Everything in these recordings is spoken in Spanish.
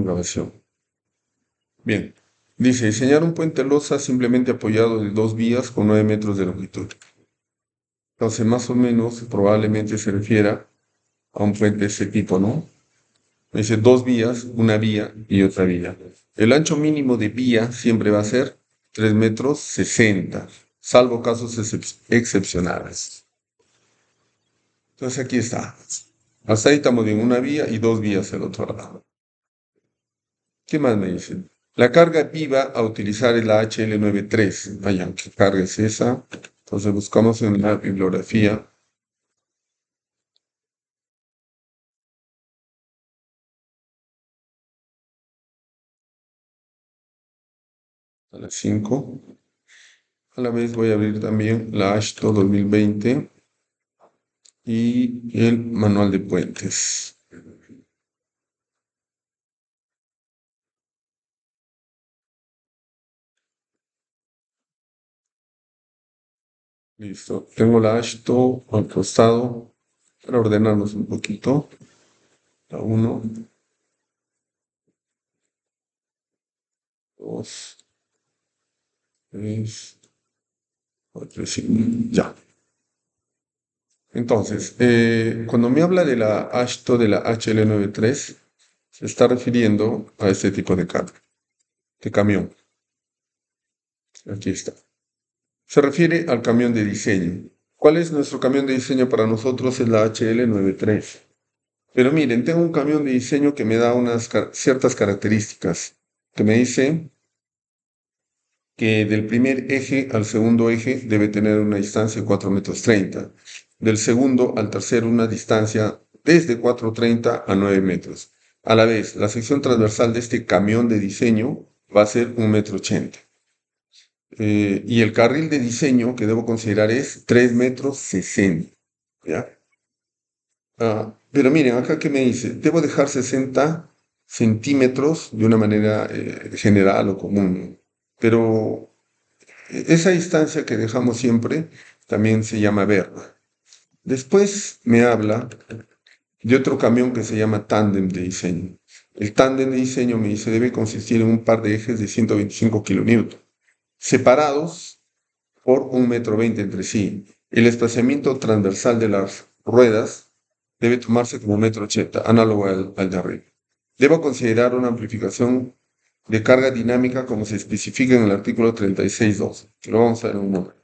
en grabación. Bien. Dice, diseñar un puente losa simplemente apoyado de 2 vías con 9 metros de longitud. Entonces, más o menos, probablemente se refiera a un puente de ese tipo, ¿no? Dice 2 vías, una vía y otra vía. El ancho mínimo de vía siempre va a ser 3 metros 60, salvo casos excepcionales. Entonces aquí está. Hasta ahí estamos bien, una vía y 2 vías al otro lado. ¿Qué más me dicen? La carga viva a utilizar es la HL93. Vaya, ¿qué carga es esa? Entonces buscamos en la bibliografía. A las 5. A la vez voy a abrir también la AASHTO 2020 y el manual de puentes. Listo. Tengo la AASHTO al costado para ordenarnos un poquito. La 1, 2, 3, 4, 5. Ya. Entonces, cuando me habla de la AASHTO de la HL93, se está refiriendo a este tipo de carga, de camión. Aquí está. Se refiere al camión de diseño. ¿Cuál es nuestro camión de diseño para nosotros? Es la HL93. Pero miren, tengo un camión de diseño que me da unas ciertas características, que me dice que del primer eje al segundo eje debe tener una distancia de 4,30 metros. Del segundo al tercero una distancia desde 4,30 a 9 metros. A la vez, la sección transversal de este camión de diseño va a ser 1,80 metros. Y el carril de diseño que debo considerar es 3,60 metros. ¿Ya? Pero miren, acá que me dice, debo dejar 60 centímetros de una manera general o común, pero esa distancia que dejamos siempre también se llama verga. Después me habla de otro camión que se llama tándem de diseño. El tándem de diseño me dice debe consistir en un par de ejes de 125 kilonewton, separados por 1,20 m entre sí. El espaciamiento transversal de las ruedas debe tomarse como 1,80 m, análogo al de arriba. Debo considerar una amplificación de carga dinámica como se especifica en el artículo 36.2, que lo vamos a ver en un momento.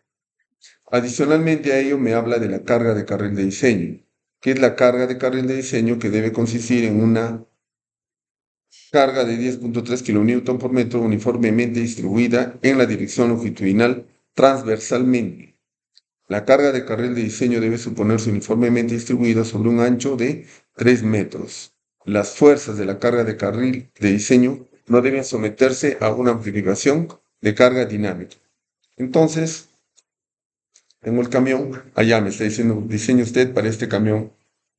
Adicionalmente a ello me habla de la carga de carril de diseño, que es la carga de carril de diseño que debe consistir en una carga de 10,3 kN por metro uniformemente distribuida en la dirección longitudinal transversalmente. La carga de carril de diseño debe suponerse uniformemente distribuida sobre un ancho de 3 metros. Las fuerzas de la carga de carril de diseño no deben someterse a una amplificación de carga dinámica. Entonces, tengo el camión, allá me está diciendo, diseñe usted para este camión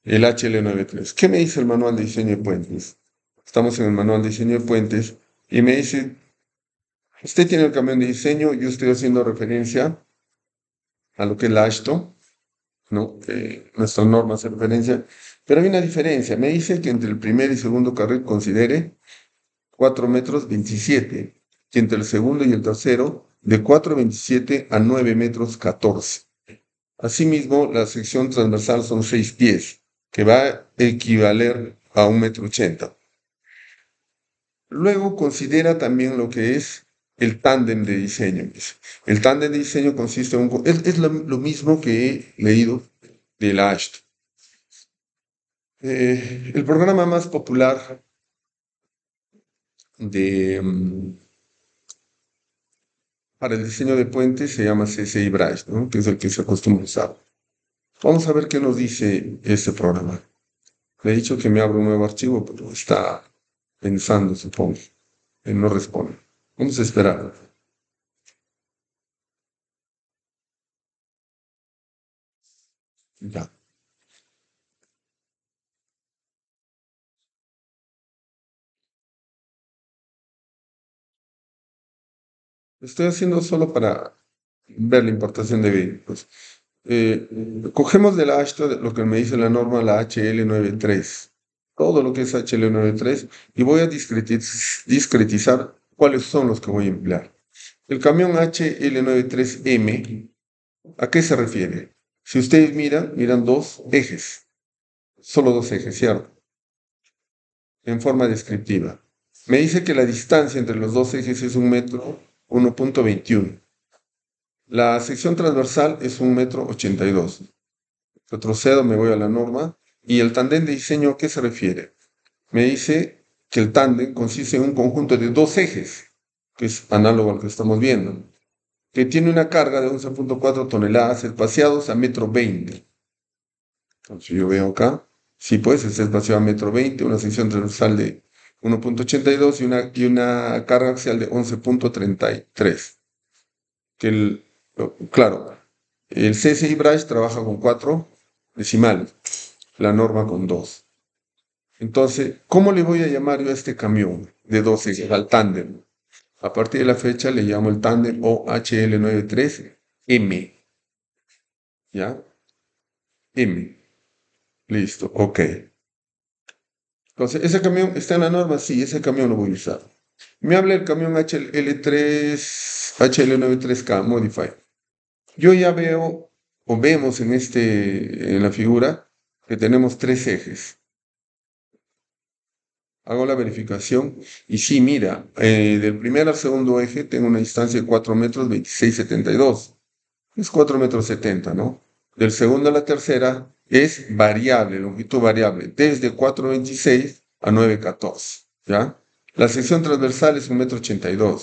el HL93. ¿Qué me dice el manual de diseño de puentes? Estamos en el manual de diseño de puentes y me dice, usted tiene el camión de diseño, yo estoy haciendo referencia a lo que es la AASHTO, ¿no? Nuestra norma hace referencia, pero hay una diferencia. Me dice que entre el primer y segundo carril considere 4,27 metros, y entre el segundo y el tercero de 4,27 a 9,14 metros. Asimismo, la sección transversal son 6 pies, que va a equivaler a 1,80 m. Luego considera también lo que es el tándem de diseño. El tándem de diseño consiste en es lo mismo que he leído de la AASHTO. El programa más popular para el diseño de puentes se llama CSI Bridge, ¿no? Que es el que se acostumbra a usar. Vamos a ver qué nos dice este programa. Le he dicho que me abra un nuevo archivo, pero está pensando, supongo. Él no responde. Vamos a esperar. Ya. Lo estoy haciendo solo para ver la importación de vehículos. Cogemos de la AASHTO lo que me dice la norma, la HL93. todo lo que es HL93 y voy a discretizar cuáles son los que voy a emplear. El camión HL93M, ¿a qué se refiere? Si ustedes miran dos ejes, solo dos ejes, ¿cierto? En forma descriptiva. Me dice que la distancia entre los dos ejes es 1 metro 1.21. La sección transversal es 1,82 m. Retrocedo, me voy a la norma. ¿Y el tándem de diseño a qué se refiere? Me dice que el tándem consiste en un conjunto de dos ejes, que es análogo al que estamos viendo, que tiene una carga de 11.4 toneladas espaciados a 1,20 m. Entonces yo veo acá, sí, pues está espaciado a 1,20 m, una sección transversal de 1.82 y una carga axial de 11.33. Claro, el CSI Braille trabaja con 4 decimales, la norma con 2. Entonces, ¿cómo le voy a llamar yo a este camión de 2 ejes, al tándem? A partir de la fecha le llamo el tándem OHL93M. ¿Ya? M. Listo, ok. Entonces, ¿ese camión está en la norma? Sí, ese camión lo voy a usar. Me habla el camión HL93K Modify. Yo ya veo, o vemos en la figura, que tenemos 3 ejes. Hago la verificación y sí, mira, del primer al segundo eje tengo una distancia de 4 metros 26,72. Es 4 metros 70, ¿no? Del segundo a la tercera es variable, longitud variable, desde 4,26 a 9,14, ¿ya? La sección transversal es 1,82 m.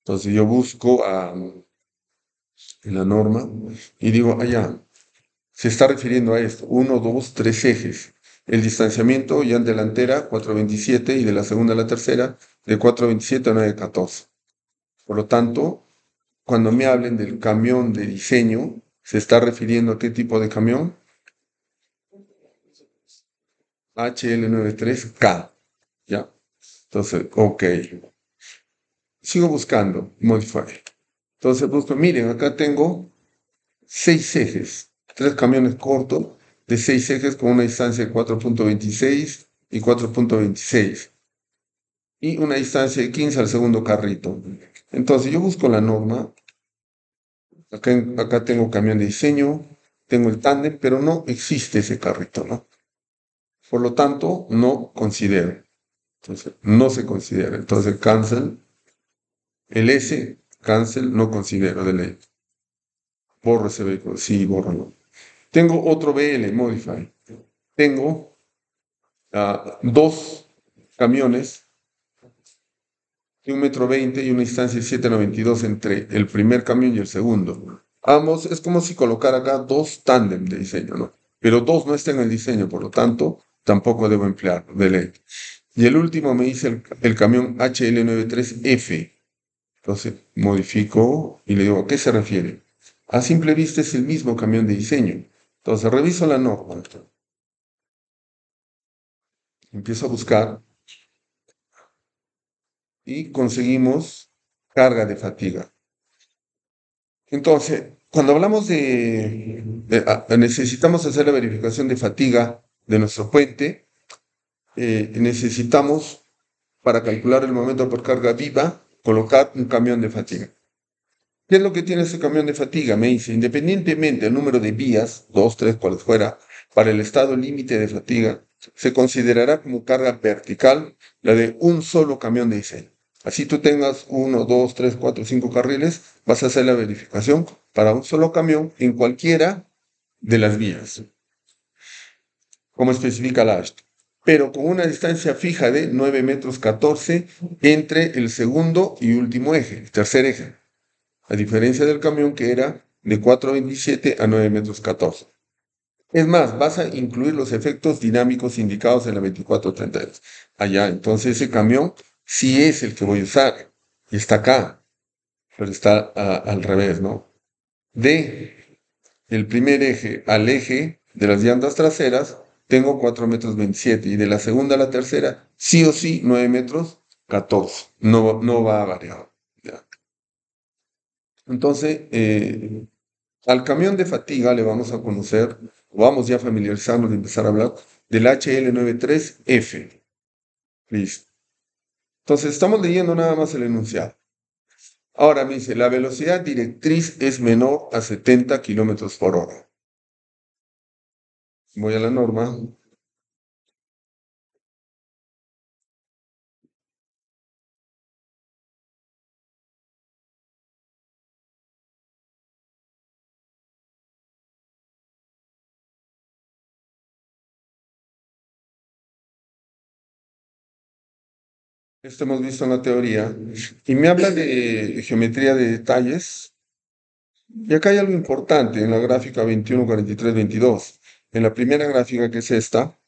Entonces yo busco en la norma y digo, allá, se está refiriendo a esto, 1, 2, 3 ejes. El distanciamiento ya en delantera 4,27 y de la segunda a la tercera de 4,27 a 9,14. Por lo tanto, cuando me hablen del camión de diseño, ¿se está refiriendo a qué tipo de camión? HL93K, ¿ya? Entonces, ok. Sigo buscando, modify. Entonces busco, miren, acá tengo 6 ejes, 3 camiones cortos de 6 ejes con una distancia de 4.26 y 4.26 y una distancia de 15 al segundo carrito. Entonces yo busco la norma. Acá tengo camión de diseño, tengo el tándem, pero no existe ese carrito, ¿no? Por lo tanto, no considero. Entonces, no se considera. Entonces, cancel. El S, cancel, no considero de ley. Borro ese vehículo. Sí, bórralo. Tengo otro BL, modify. Tengo 2 camiones de 1,20 m y una distancia de 7,92 entre el primer camión y el segundo. Ambos, es como si colocara acá 2 tándem de diseño, ¿no? Pero 2 no está en el diseño, por lo tanto, tampoco debo emplear de ley. Y el último me dice el camión HL93F. Entonces, modifico y le digo, ¿a qué se refiere? A simple vista es el mismo camión de diseño. Entonces, reviso la norma. Empiezo a buscar y conseguimos carga de fatiga. Entonces, cuando hablamos necesitamos hacer la verificación de fatiga de nuestro puente, necesitamos, para calcular el momento por carga viva, colocar un camión de fatiga. ¿Qué es lo que tiene ese camión de fatiga? Me dice, independientemente del número de vías, 2, 3, cuales fuera, para el estado límite de fatiga, se considerará como carga vertical la de un solo camión de diseño. Así tú tengas 1, 2, 3, 4, 5 carriles, vas a hacer la verificación para un solo camión en cualquiera de las vías, como especifica la ASHTO, pero con una distancia fija de 9 metros 14 entre el segundo y último eje, el tercer eje, a diferencia del camión que era de 4,27 a 9 metros 14. Es más, vas a incluir los efectos dinámicos indicados en la 2432. Allá, entonces ese camión sí es el que voy a usar. Y está acá, pero está al revés, ¿no? De el primer eje al eje de las llantas traseras, tengo 4,27 m. Y de la segunda a la tercera, sí o sí, 9 metros 14. No va a variar. ¿Ya? Entonces, al camión de fatiga le vamos a conocer, vamos ya a familiarizarnos y empezar a hablar del HL93F. Listo. Entonces, estamos leyendo nada más el enunciado. Ahora me dice, la velocidad directriz es menor a 70 kilómetros por hora. Voy a la norma. Esto hemos visto en la teoría. Y me habla de geometría de detalles. Y acá hay algo importante en la gráfica 21, 43, 22. En la primera gráfica, que es esta,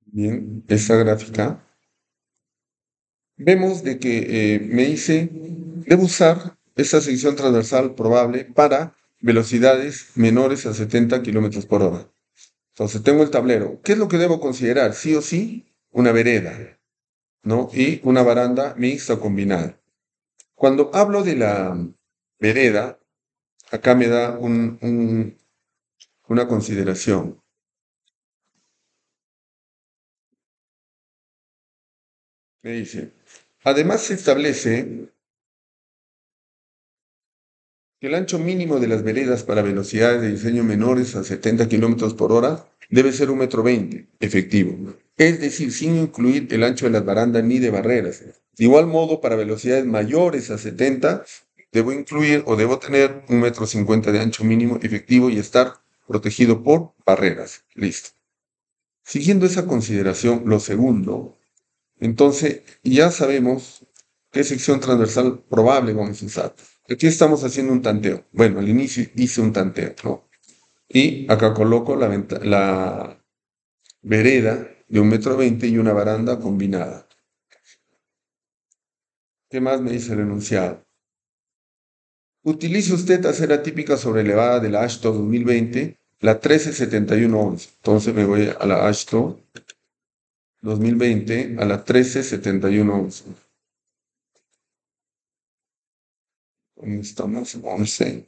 bien, esta gráfica, vemos de que me dice, debo usar esta sección transversal probable para velocidades menores a 70 kilómetros por hora. Entonces tengo el tablero. ¿Qué es lo que debo considerar? Sí o sí, una vereda, ¿no? Y una baranda mixta o combinada. Cuando hablo de la vereda, acá me da una consideración. Me dice, además se establece que el ancho mínimo de las veredas para velocidades de diseño menores a 70 kilómetros por hora debe ser 1,20 m efectivo, es decir, sin incluir el ancho de las barandas ni de barreras. De igual modo, para velocidades mayores a 70, debo incluir o debo tener 1,50 m de ancho mínimo efectivo y estar protegido por barreras. Listo. Siguiendo esa consideración, lo segundo, entonces ya sabemos qué sección transversal probable vamos a usar. Aquí estamos haciendo un tanteo. Bueno, al inicio hice un tanteo, ¿no? Y acá coloco la vereda de 1,20 m y una baranda combinada. ¿Qué más me dice el enunciado? Utilice usted acera típica sobrelevada de la AASHTO 2020, la 137111. Entonces me voy a la AASHTO 2020, a la 137111. ¿Dónde estamos? 11.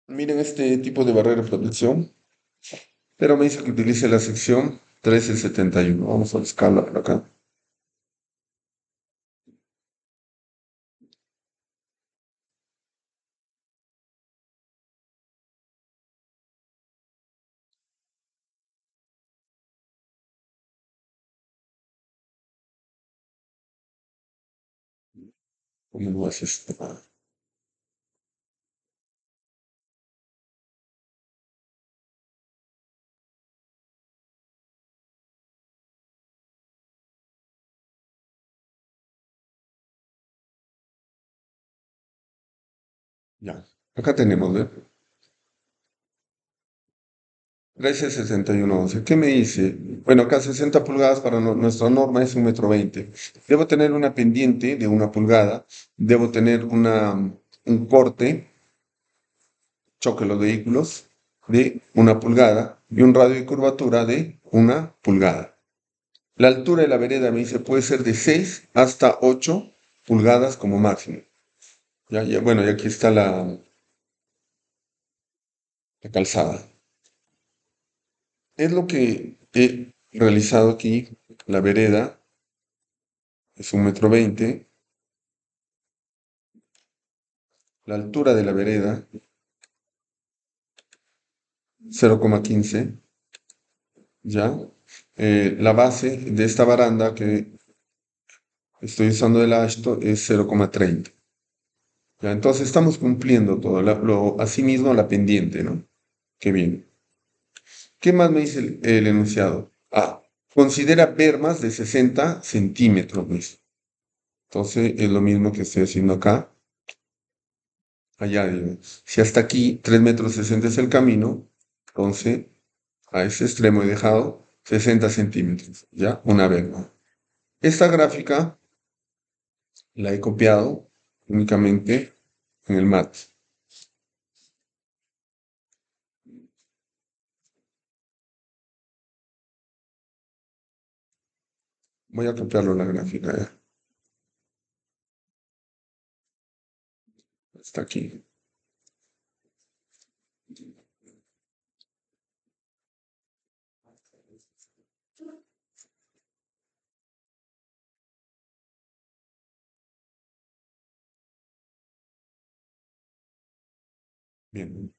Miren este tipo de barrera de protección, pero me dice que utilice la sección 1371. Vamos a buscarla por acá. ¿Cómo lo haces? Ya, acá tenemos, ¿ve? 137111. ¿Qué me dice? Bueno, acá 60 pulgadas para nuestra norma es 1,20 m. Debo tener una pendiente de 1 pulgada. Debo tener un corte, choque los vehículos, de 1 pulgada y un radio de curvatura de 1 pulgada. La altura de la vereda, me dice, puede ser de 6 hasta 8 pulgadas como máximo. Ya, ya, bueno, y aquí está la calzada. Es lo que he realizado aquí. La vereda es 1,20 m. La altura de la vereda 0,15, ¿ya? La base de esta baranda que estoy usando del ashto es 0,30. ¿Ya? Entonces estamos cumpliendo todo, asimismo la pendiente, ¿no? Qué bien. ¿Qué más me dice el enunciado? Ah, considera bermas de 60 centímetros, me dice. Entonces es lo mismo que estoy haciendo acá. Allá, digo, si hasta aquí 3 metros 60 es el camino, entonces a ese extremo he dejado 60 centímetros, ¿ya? Una berma. Esta gráfica la he copiado únicamente en el mat. Voy a copiarlo en la gráfica, ¿ya? Está aquí. Bien.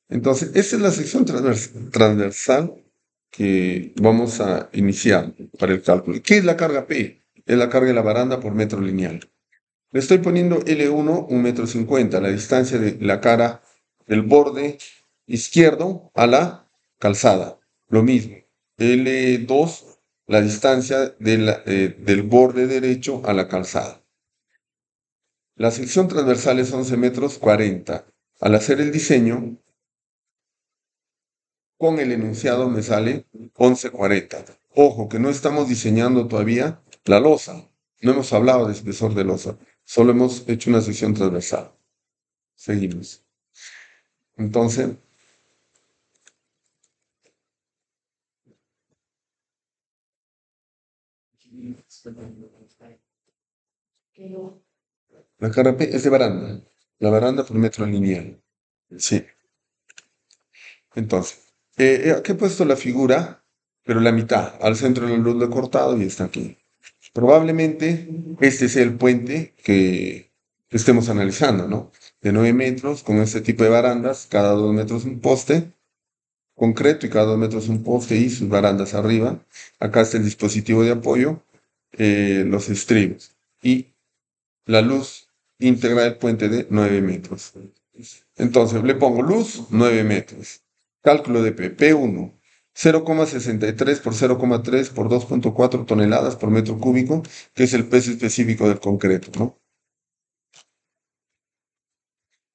Entonces, esta es la sección transversal que vamos a iniciar para el cálculo. ¿Qué es la carga P? Es la carga de la baranda por metro lineal. Le estoy poniendo L1, 1,50 m, la distancia de la cara del borde izquierdo a la calzada. Lo mismo. L2, la distancia del borde derecho a la calzada. La sección transversal es 11,40 m. Al hacer el diseño, con el enunciado me sale 11,40. Ojo, que no estamos diseñando todavía la losa. No hemos hablado de espesor de losa. Solo hemos hecho una sección transversal. Seguimos. Entonces, la carga P es de baranda. La baranda por metro lineal. Sí. Entonces, aquí he puesto la figura, pero la mitad. Al centro de la luz lo he cortado y está aquí. Probablemente este sea el puente que estemos analizando, ¿no? De 9 metros, con este tipo de barandas, cada 2 metros un poste concreto y cada 2 metros un poste y sus barandas arriba. Acá está el dispositivo de apoyo, los estribos y la luz íntegra del puente de 9 metros. Entonces le pongo luz 9 metros. Cálculo de P1. 0,63 por 0,3 por 2,4 toneladas por metro cúbico, que es el peso específico del concreto, ¿no?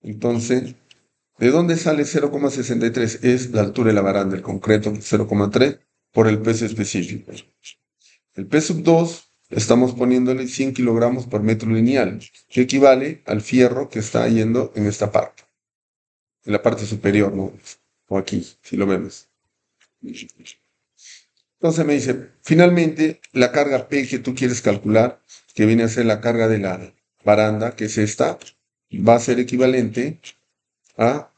Entonces, ¿de dónde sale 0,63? Es la altura de la baranda del concreto, 0,3 por el peso específico. El P2 estamos poniéndole 100 kilogramos por metro lineal, que equivale al fierro que está yendo en esta parte, en la parte superior, ¿no? O aquí, si lo vemos. Entonces me dice, finalmente, la carga P que tú quieres calcular, que viene a ser la carga de la baranda, que es esta, va a ser equivalente a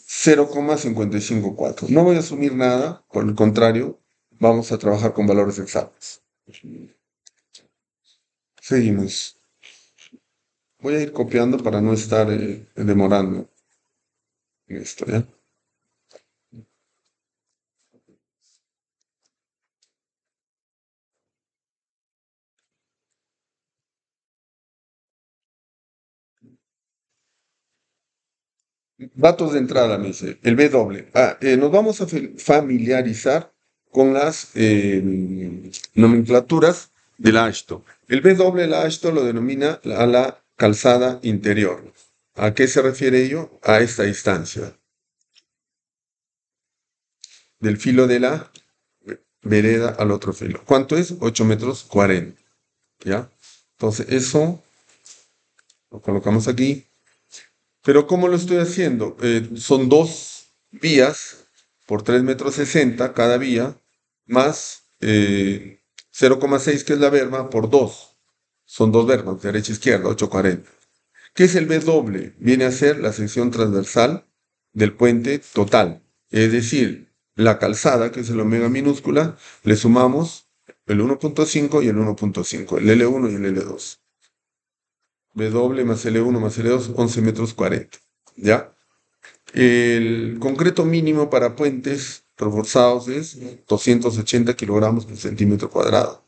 0,554. No voy a asumir nada, por el contrario, vamos a trabajar con valores exactos. Seguimos. Voy a ir copiando para no estar demorando en esto, ¿ya? Datos de entrada, me dice, el B doble. Nos vamos a familiarizar con las nomenclaturas del ASHTO. El B doble, el ASHTO lo denomina a la calzada interior. ¿A qué se refiere ello? A esta distancia del filo de la vereda al otro filo. ¿Cuánto es? 8,40 m, ¿ya? Entonces, eso lo colocamos aquí. Pero ¿cómo lo estoy haciendo? Son dos vías por 3,60 m cada vía, más 0,6 que es la berma por 2. Son dos bermas, derecha e izquierda, 8,40. ¿Qué es el B doble? Viene a ser la sección transversal del puente total. Es decir, la calzada, que es el omega minúscula, le sumamos el 1,5 y el 1,5, el L1 y el L2. B doble más L1 más L2, 11,40 m. ¿Ya? El concreto mínimo para puentes reforzados es 280 kilogramos por centímetro cuadrado.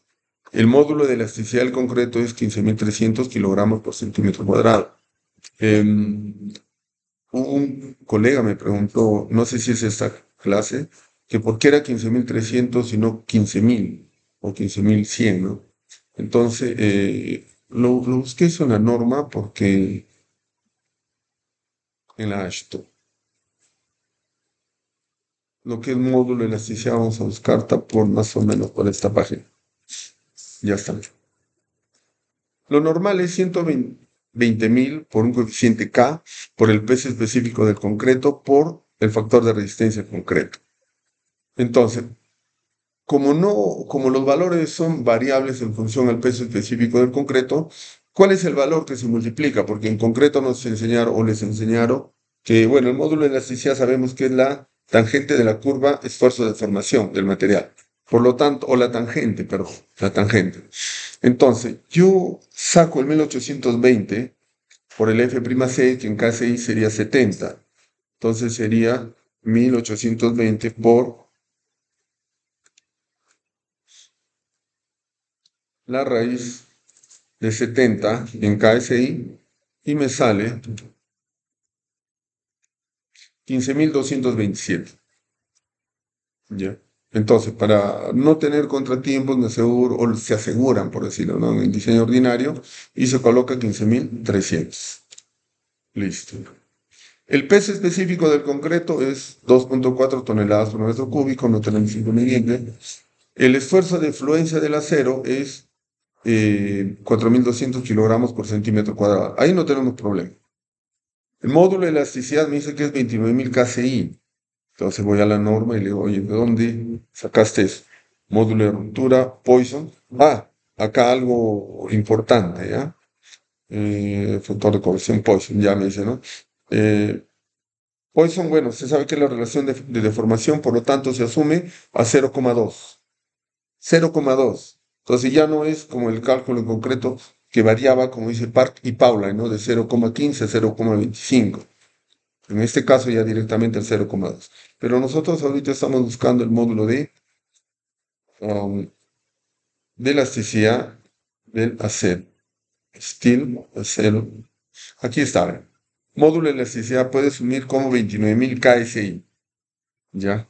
El módulo de elasticidad del concreto es 15.300 kilogramos por centímetro cuadrado. Un colega me preguntó, no sé si es esta clase, que por qué era 15.300 y no 15.000 o 15.100, ¿no? Entonces, lo busqué en la norma porque en la AASHTO, lo que es módulo de elasticidad, vamos a buscar está por más o menos por esta página. Ya está. Lo normal es 120.000 por un coeficiente K por el peso específico del concreto por el factor de resistencia al concreto. Entonces, como los valores son variables en función al peso específico del concreto, ¿cuál es el valor que se multiplica? Porque en concreto nos enseñaron o les enseñaron que, bueno, el módulo de elasticidad sabemos que es la tangente de la curva esfuerzo de formación del material. Por lo tanto, o la tangente, perdón, la tangente. Entonces, yo saco el 1820 por el F'C, que en KCI sería 70. Entonces sería 1820 por la raíz de 70 en KSI y me sale 15.227. ¿Ya? Entonces, para no tener contratiempos, me aseguro, o se aseguran, por decirlo, ¿no? En el diseño ordinario, y se coloca 15.300. Listo. El peso específico del concreto es 2.4 toneladas por metro cúbico, no tenemos inconveniente. El esfuerzo de fluencia del acero es 4.200 kilogramos por centímetro cuadrado. Ahí no tenemos problema. El módulo de elasticidad me dice que es 29.000 KCI. Entonces voy a la norma y le digo, oye, ¿de dónde sacaste eso? Módulo de ruptura, Poisson. Ah, acá algo importante, ¿ya? Factor de corrección Poisson, ya me dice, ¿no? Poisson, bueno, se sabe que es la relación de deformación, por lo tanto se asume a 0,2. 0,2. Entonces ya no es como el cálculo en concreto que variaba, como dice Park y Paula, ¿no? De 0,15 a 0,25. En este caso ya directamente el 0,2. Pero nosotros ahorita estamos buscando el módulo um, de elasticidad del acero. Steel, acero. Aquí está. Módulo de elasticidad puede asumir como 29.000 KSI. ¿Ya?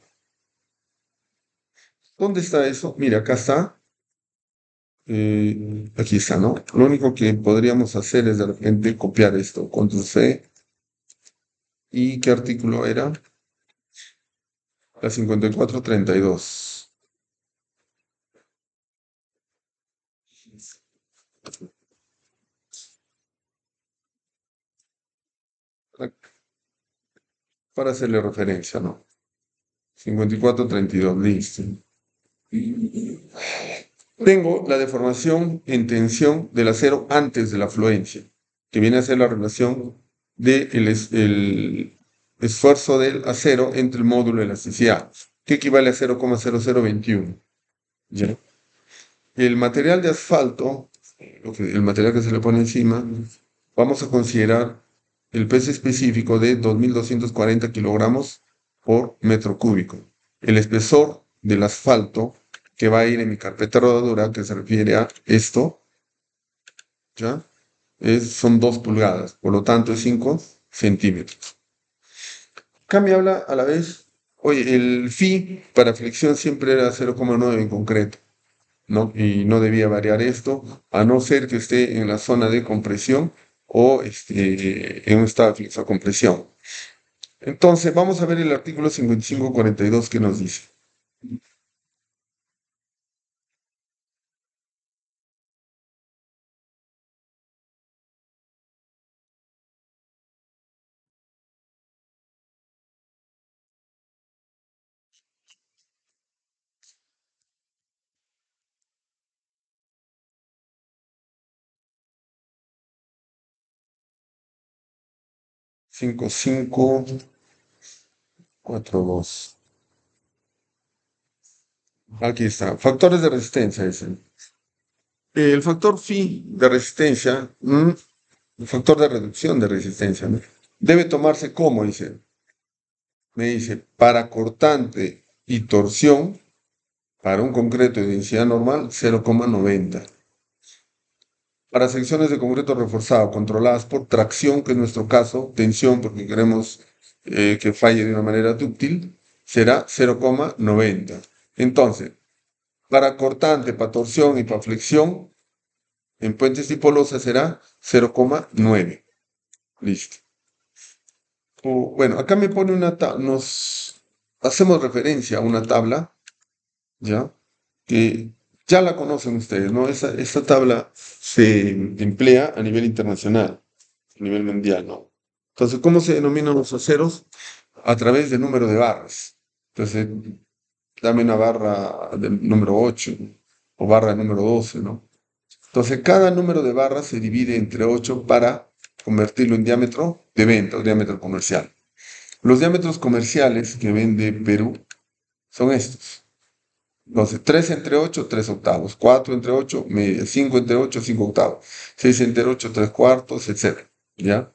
¿Dónde está eso? Mira, acá está. Aquí está, ¿no? Lo único que podríamos hacer es de repente copiar esto. Control C. ¿Y qué artículo era? La 5432. Para hacerle referencia, ¿no? 5432, listo. Tengo la deformación en tensión del acero antes de la fluencia, que viene a ser la relación del el esfuerzo del acero entre el módulo de elasticidad, que equivale a 0,0021. ¿Ya? El material de asfalto, el material que se le pone encima, vamos a considerar el peso específico de 2.240 kilogramos por metro cúbico. El espesor del asfalto que va a ir en mi carpeta de rodadura, que se refiere a esto, ¿ya? Son 2 pulgadas, por lo tanto es 5 centímetros. Acá me habla a la vez, oye, el phi para fricción siempre era 0,9 en concreto, ¿no? Y no debía variar esto, a no ser que esté en la zona de compresión o en un estado de flexo-compresión. Entonces, vamos a ver el artículo 5542 que nos dice. Cinco cinco cuatro dos. Aquí está. Factores de resistencia, dice. El factor phi de resistencia, el factor de reducción de resistencia, ¿no? Debe tomarse como, dice. me dice, para cortante y torsión, para un concreto de densidad normal, 0,90. Para secciones de concreto reforzado controladas por tracción, que es nuestro caso, tensión, porque queremos que falle de una manera dúctil, será 0,90. Entonces, para cortante, para torsión y para flexión, en puentes tipo losa será 0,9. Listo. Bueno, acá me pone nos hacemos referencia a una tabla, ¿ya? Que ya la conocen ustedes, ¿no? Esta tabla se emplea a nivel internacional, a nivel mundial, ¿no? Entonces, ¿cómo se denominan los aceros? A través del número de barras. Entonces, dame una barra del número 8 o barra del número 12, ¿no? Entonces, cada número de barras se divide entre 8 para convertirlo en diámetro de venta o diámetro comercial. Los diámetros comerciales que vende Perú son estos. Entonces, 3 entre 8, 3 octavos. 4 entre 8, media. 5 entre 8, 5 octavos. 6 entre 8, 3 cuartos, etc. ¿Ya?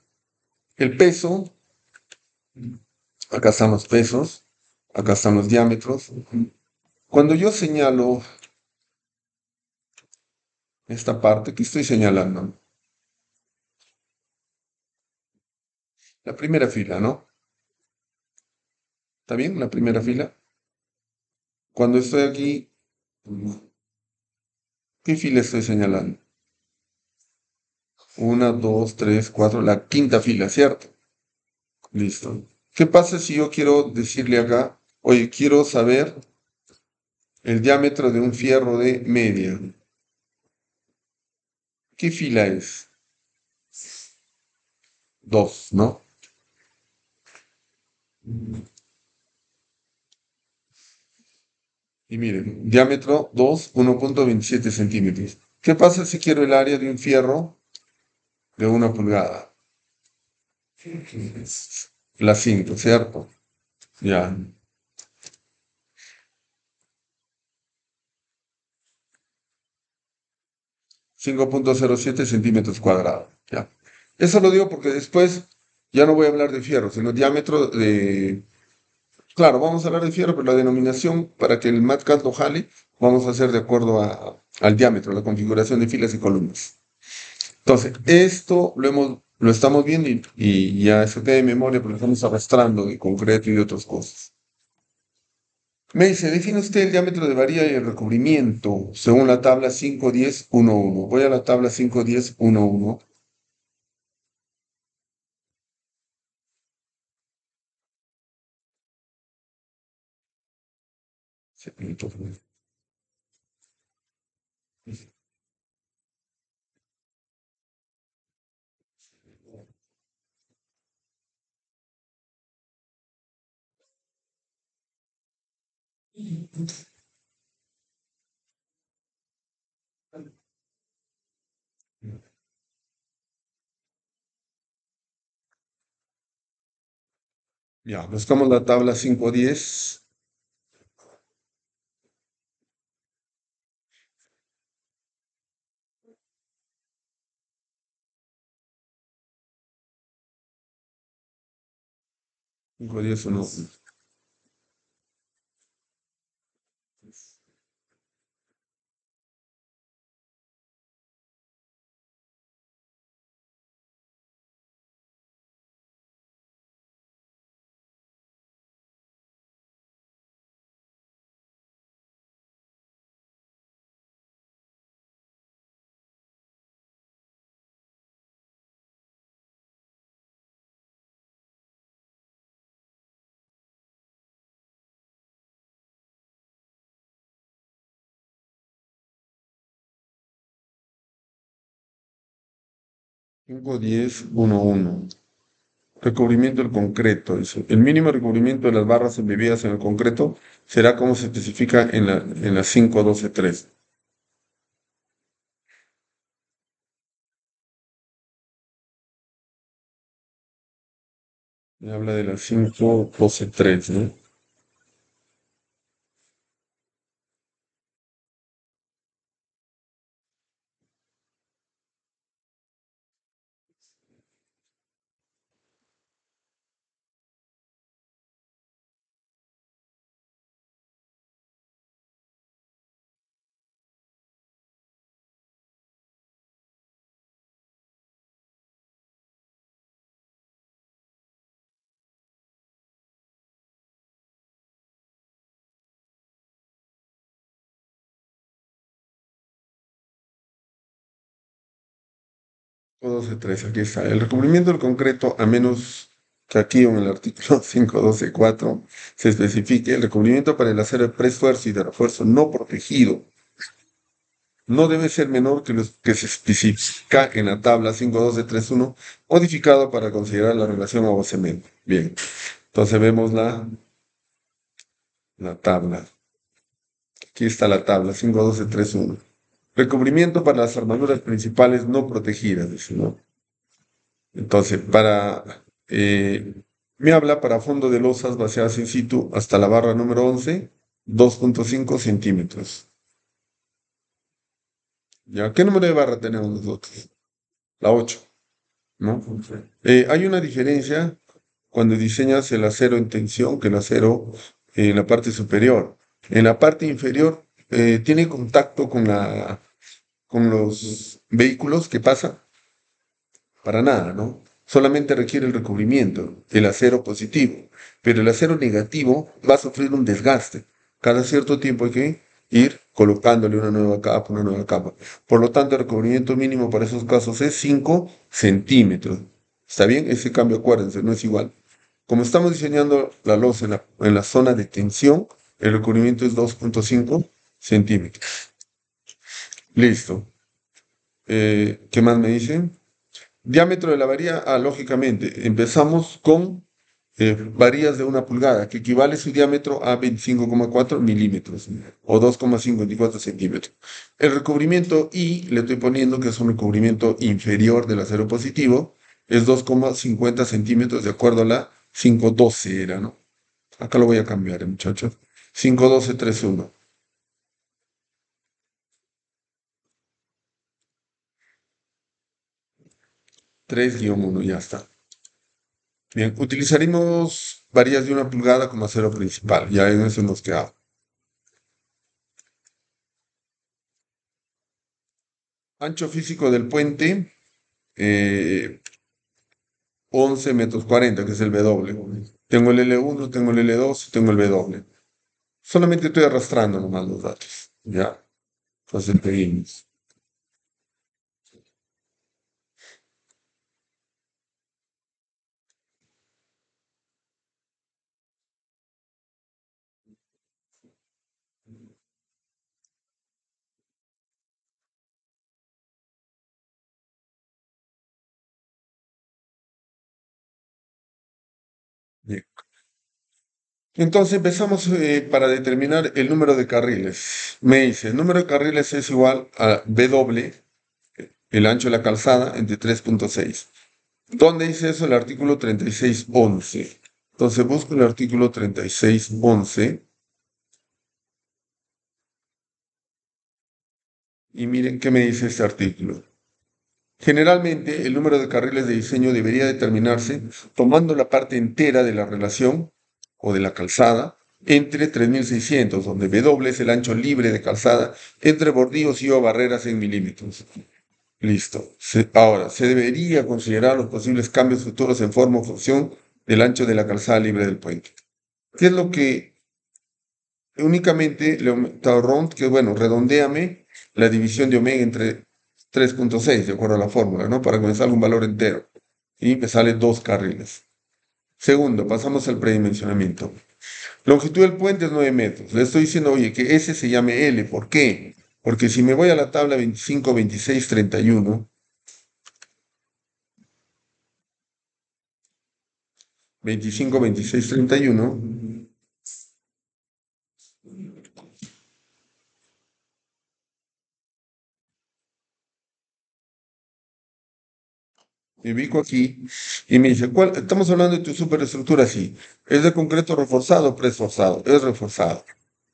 El peso, acá están los pesos, acá están los diámetros. Cuando yo señalo esta parte, ¿qué estoy señalando? La primera fila, ¿no? ¿Está bien? La primera fila. Cuando estoy aquí, ¿qué fila estoy señalando? Una, dos, tres, cuatro, la quinta fila, ¿cierto? Listo. ¿Qué pasa si yo quiero decirle acá, oye, quiero saber el diámetro de un fierro de media? ¿Qué fila es? Dos, ¿no? Y miren, diámetro 2, 1,27 centímetros. ¿Qué pasa si quiero el área de un fierro de 1 pulgada? La 5, ¿cierto? Ya. 5,07 centímetros cuadrados. Ya. Eso lo digo porque después ya no voy a hablar de fierro, sino diámetro de... Claro, vamos a hablar de fierro, pero la denominación para que el MATCAD lo jale, vamos a hacer de acuerdo al diámetro, la configuración de filas y columnas. Entonces, esto lo estamos viendo y ya eso queda de memoria, porque lo estamos arrastrando de concreto y de otras cosas. Me dice, define usted el diámetro de varilla y el recubrimiento según la tabla 5.10.1.1. Voy a la tabla 5.10.1.1. Ya, buscamos la tabla 5.10. 5.10.1.1. Cinco, 10, 1, 1. Recubrimiento del concreto. Dice, el mínimo recubrimiento de las barras embebidas en el concreto será como se especifica en la 5.12.3. Me habla de la 5.12.3, ¿no? 5.12.3, aquí está. El recubrimiento del concreto, a menos que aquí en el artículo 5.12.4 se especifique, el recubrimiento para el acero de preesfuerzo y de refuerzo no protegido no debe ser menor que lo que se especifica en la tabla 5.12.3.1, modificado para considerar la relación agua-cemento. Bien, entonces vemos la tabla. Aquí está la tabla 5.12.3.1. Recubrimiento para las armaduras principales no protegidas, dice, ¿no? Entonces, me habla para fondo de losas vaciadas in situ hasta la barra número 11, 2.5 centímetros. ¿Ya? ¿Qué número de barra tenemos nosotros? La 8, ¿no? Hay una diferencia cuando diseñas el acero en tensión que el acero en la parte superior. En la parte inferior tiene contacto con los vehículos que pasa para nada, ¿no? Solamente requiere el recubrimiento, el acero positivo, pero el acero negativo va a sufrir un desgaste. Cada cierto tiempo hay que ir colocándole una nueva capa, una nueva capa. Por lo tanto, el recubrimiento mínimo para esos casos es 5 centímetros. ¿Está bien? Ese cambio, acuérdense, no es igual. Como estamos diseñando la losa en la zona de tensión, el recubrimiento es 2.5 centímetros. Listo. ¿Qué más me dicen? Diámetro de la varilla, lógicamente, empezamos con varillas de 1 pulgada, que equivale su diámetro a 25,4 milímetros o 2,54 centímetros. El recubrimiento I, le estoy poniendo que es un recubrimiento inferior del acero positivo, es 2,50 centímetros de acuerdo a la 512 era, ¿no? Acá lo voy a cambiar, muchachos. 51231. 3-1, ya está. Bien, utilizaremos varillas de 1 pulgada como acero principal, ya en eso nos quedamos. Ancho físico del puente, 11 metros 40, que es el W. Tengo el L1, tengo el L2 y tengo el W. Solamente estoy arrastrando nomás los datos, ¿ya? Entonces pedimos. Bien. Entonces empezamos para determinar el número de carriles. Me dice, el número de carriles es igual a W, el ancho de la calzada, entre 3.6. ¿Dónde dice eso? El artículo 3611. Entonces busco el artículo 3611 y miren qué me dice este artículo. Generalmente, el número de carriles de diseño debería determinarse tomando la parte entera de la relación o de la calzada entre 3600, donde W es el ancho libre de calzada, entre bordillos y o barreras en milímetros. Listo. Ahora, se debería considerar los posibles cambios futuros en forma o función del ancho de la calzada libre del puente. ¿Qué es lo que únicamente le aumenta Rond? Que bueno, redondéame la división de omega entre 3.6, de acuerdo a la fórmula, ¿no? Para que me salga un valor entero. Y me sale 2 carriles. Segundo, pasamos al predimensionamiento. Longitud del puente es 9 metros. Le estoy diciendo, oye, que ese se llame L. ¿Por qué? Porque si me voy a la tabla 25, 26, 31, 25, 26, 31, me ubico aquí y me dice, ¿cuál? Estamos hablando de tu superestructura, sí. ¿Es de concreto reforzado o preesforzado? Es reforzado.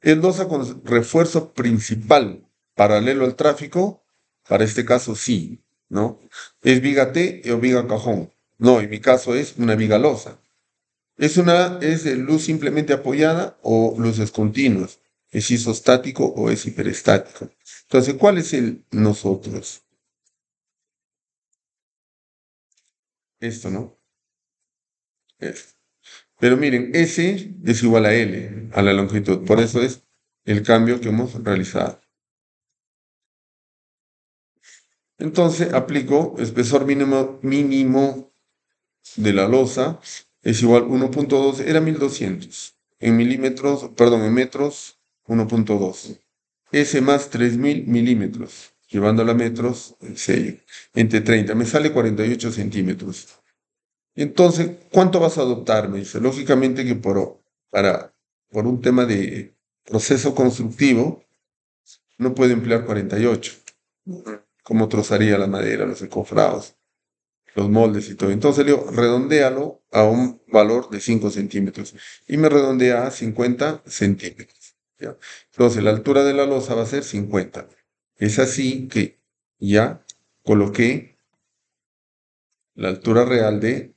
Es losa con refuerzo principal paralelo al tráfico, para este caso sí, ¿no? Es viga T o viga cajón. No, en mi caso es una viga losa. Es de luz simplemente apoyada o luces continuas. Es isostático o es hiperestático. Entonces, ¿cuál es el nosotros? Esto, ¿no? Esto. Pero miren, S es igual a L, a la longitud. Por eso es el cambio que hemos realizado. Entonces aplico espesor mínimo de la losa es igual 1.2, era 1200. En milímetros, perdón, en metros, 1.2. S más 3000 milímetros, llevándola a metros, el sello, entre 30, me sale 48 centímetros. Y entonces, ¿cuánto vas a adoptar? Me dice, lógicamente que por un tema de proceso constructivo, no puede emplear 48, como trozaría la madera, los encofrados, los moldes y todo. Entonces le digo, redondéalo a un valor de 5 centímetros y me redondea a 50 centímetros. ¿Ya? Entonces la altura de la losa va a ser 50. Es así que ya coloqué la altura real de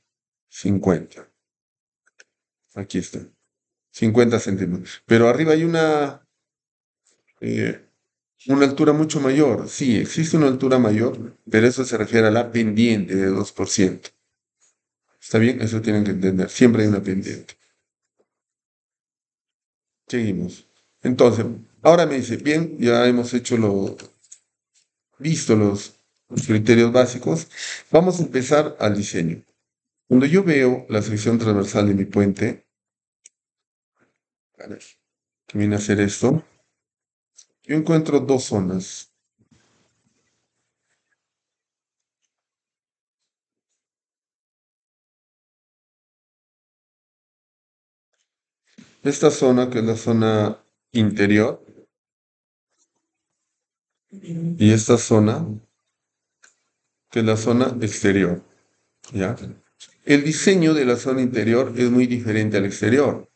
50. Aquí está, 50 centímetros. Pero arriba hay eh, una altura mucho mayor. Sí, existe una altura mayor, pero eso se refiere a la pendiente de 2%. ¿Está bien? Eso tienen que entender. Siempre hay una pendiente. Seguimos. Entonces, ahora me dice, bien, ya hemos visto los criterios básicos. Vamos a empezar al diseño. Cuando yo veo la sección transversal de mi puente, a ver, que viene a hacer esto, yo encuentro dos zonas. Esta zona, que es la zona interior, y esta zona, que es la zona exterior. ¿Ya? El diseño de la zona interior es muy diferente al exterior,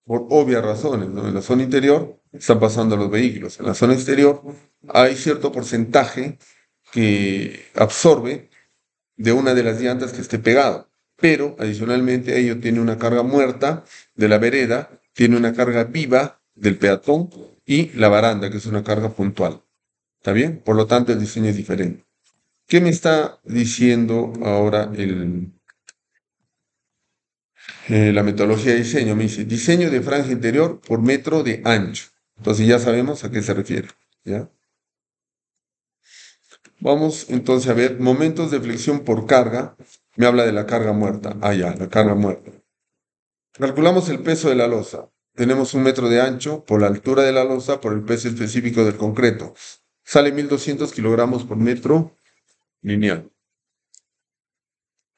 por obvias razones, ¿no? En la zona interior están pasando los vehículos. En la zona exterior hay cierto porcentaje que absorbe de una de las llantas que esté pegado. Pero adicionalmente ello tiene una carga muerta de la vereda, tiene una carga viva del peatón y la baranda, que es una carga puntual. ¿Está bien? Por lo tanto, el diseño es diferente. ¿Qué me está diciendo ahora la metodología de diseño? Me dice diseño de franja interior por metro de ancho. Entonces ya sabemos a qué se refiere. ¿Ya? Vamos entonces a ver momentos de flexión por carga. Me habla de la carga muerta. Ah, ya, la carga muerta. Calculamos el peso de la losa. Tenemos 1 metro de ancho por la altura de la losa por el peso específico del concreto. Sale 1200 kilogramos por metro lineal.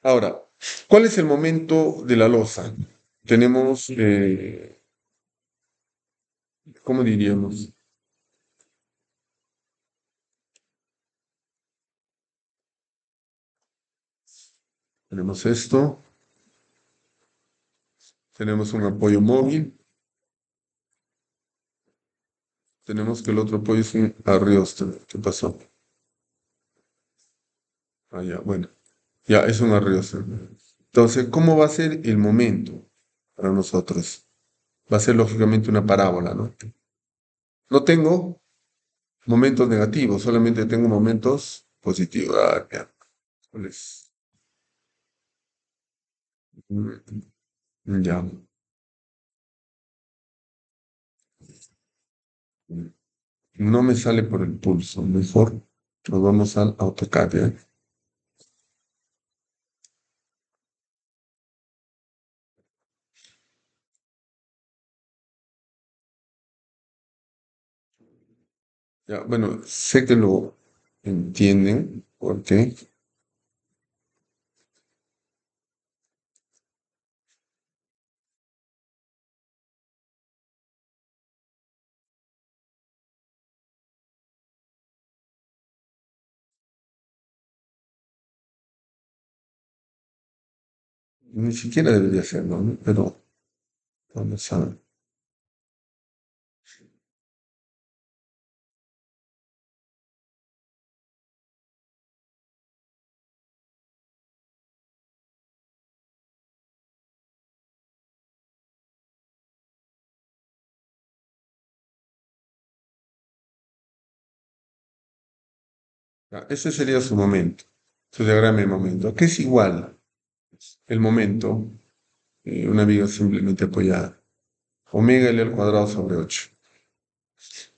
Ahora, ¿cuál es el momento de la losa? Tenemos, ¿cómo diríamos? Tenemos esto, tenemos un apoyo móvil, tenemos que el otro apoyo es un arrioste. ¿Qué pasó? Ah, ya, bueno, ya es un arrioste. Entonces, ¿cómo va a ser el momento para nosotros? Va a ser lógicamente una parábola, ¿no? No tengo momentos negativos, solamente tengo momentos positivos. Ah, ya. ¿Cuál es? Ya. No me sale por el pulso. Mejor nos vamos al AutoCAD, ¿ya? Ya, bueno, sé que lo entienden, porque ni siquiera debería hacerlo, ¿no? Pero vamos a ver. Ya, ese sería su momento, su diagrama de momento. ¿Qué es igual el momento? Una viga simplemente apoyada. Omega L al cuadrado sobre 8.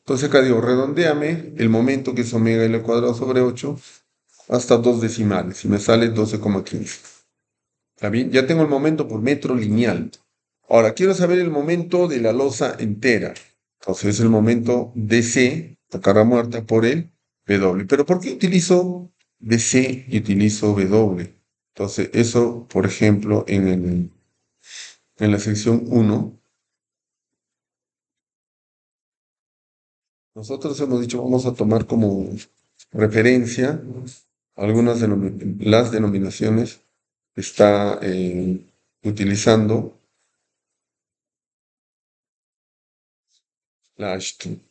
Entonces acá digo, redondeame el momento que es omega L cuadrado sobre 8 hasta 2 decimales y me sale 12,15. ¿Está bien? Ya tengo el momento por metro lineal. Ahora, quiero saber el momento de la losa entera. Entonces es el momento DC, la carga muerta, por el W. Pero ¿por qué utilizo DC y utilizo W? Entonces, eso, por ejemplo, en la sección 1, nosotros hemos dicho, vamos a tomar como referencia algunas las denominaciones que está utilizando la Ashton.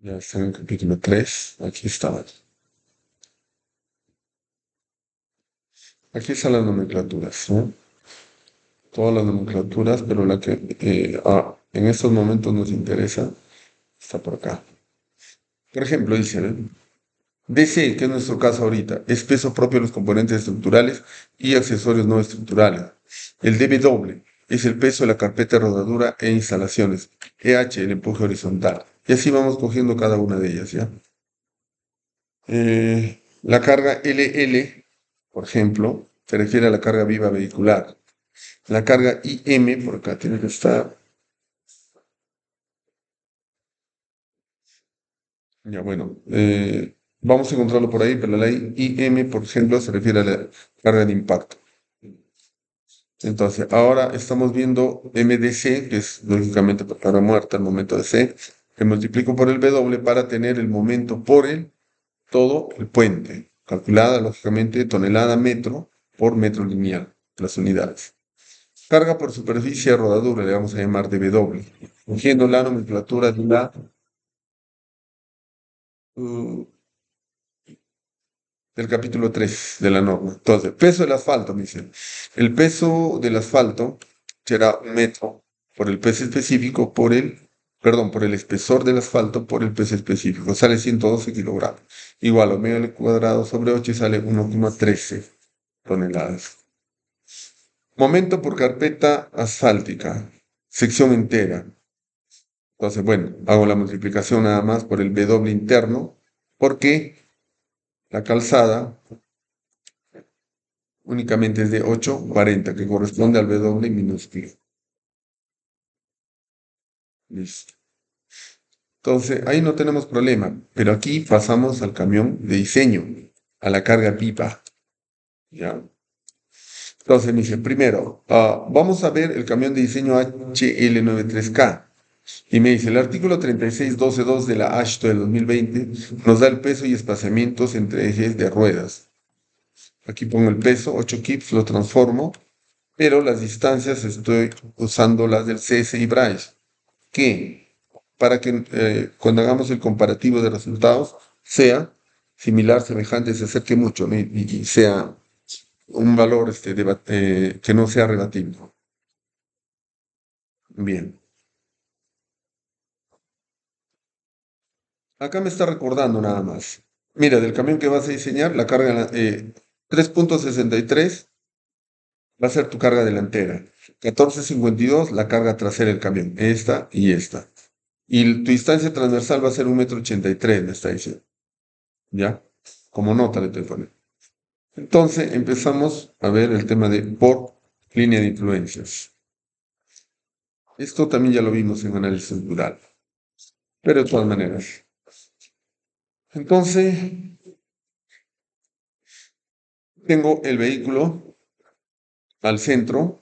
Ya está en el capítulo 3. Aquí está. Aquí están las nomenclaturas, ¿no? Todas las nomenclaturas, pero la que en estos momentos nos interesa está por acá. Por ejemplo, dice, ¿eh? DC, que es nuestro caso ahorita, es peso propio de los componentes estructurales y accesorios no estructurales. El DW es el peso de la carpeta de rodadura e instalaciones. EH, el empuje horizontal. Y así vamos cogiendo cada una de ellas, ¿ya? La carga LL, por ejemplo, se refiere a la carga viva vehicular. La carga IM, por acá tiene que estar. Ya, bueno, vamos a encontrarlo por ahí, pero la IM, por ejemplo, se refiere a la carga de impacto. Entonces, ahora estamos viendo MDC, que es lógicamente por carga muerta, el momento de C, que multiplico por el W para tener el momento por todo el puente, calculada lógicamente tonelada metro por metro lineal, las unidades. Carga por superficie de rodadura, le vamos a llamar dW, cogiendo la nomenclatura de uh, del capítulo 3 de la norma. Entonces, peso del asfalto, me dice. El peso del asfalto será un metro por el peso específico por el espesor del asfalto por el peso específico. Sale 112 kilogramos. Igual, omega al cuadrado sobre 8 sale 1,13 toneladas. Momento por carpeta asfáltica. Sección entera. Entonces, bueno, hago la multiplicación nada más por el W interno, porque la calzada únicamente es de 8,40, que corresponde al W minúsculo. Listo. Entonces, ahí no tenemos problema, pero aquí pasamos al camión de diseño, a la carga pipa. ¿Ya? Entonces me dice, primero, vamos a ver el camión de diseño HL93K. Y me dice, el artículo 36.12.2 de la ASHTO del 2020 nos da el peso y espaciamientos entre ejes de ruedas. Aquí pongo el peso, 8 kips, lo transformo, pero las distancias estoy usando las del CS y Bryce, que para que cuando hagamos el comparativo de resultados sea similar, semejante, se acerque mucho, ¿no? y sea un valor que no sea rebatible. Bien. Acá me está recordando nada más. Mira, del camión que vas a diseñar, la carga 3,63 va a ser tu carga delantera. 14,52 la carga trasera del camión. Esta y esta. Y tu distancia transversal va a ser 1,83 m, me está diciendo. ¿Ya? Como nota le estoy poniendo. Entonces empezamos a ver el tema de por línea de influencias. Esto también ya lo vimos en análisis estructural. Pero de todas maneras. Entonces, tengo el vehículo al centro.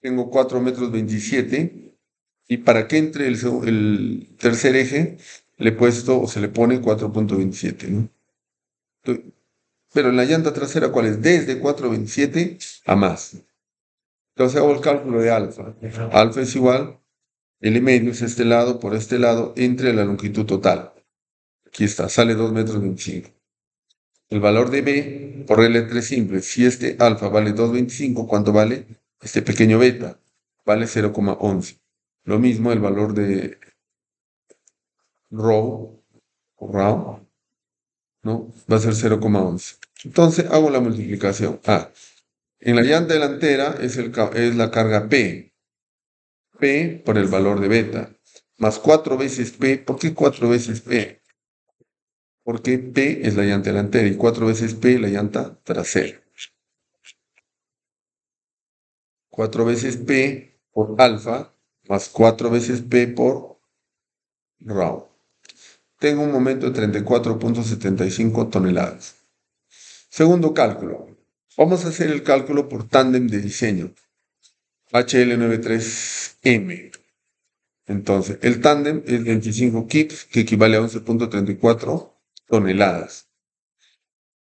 Tengo 4,27 m. Y para que entre el tercer eje, le he puesto o se le pone 4,27, ¿no? Pero en la llanta trasera, ¿cuál es? Desde 4,27 a más. Entonces hago el cálculo de alfa. Alfa es igual L medio este lado por este lado entre la longitud total. Aquí está, sale 2,25 m. El valor de B por L3 simple. Si este alfa vale 2,25, ¿cuánto vale? Este pequeño beta vale 0,11. Lo mismo el valor de rho o rho, ¿no? Va a ser 0,11. Entonces hago la multiplicación. En la llanta delantera es la carga P. P por el valor de beta. Más 4 veces P. ¿Por qué 4 veces P? Porque P es la llanta delantera y 4 veces P la llanta trasera. 4 veces P por alfa más 4 veces P por rho. Tengo un momento de 34,75 toneladas. Segundo cálculo. Vamos a hacer el cálculo por tándem de diseño. HL93M. Entonces, el tándem es 25 kips, que equivale a 11,34 toneladas.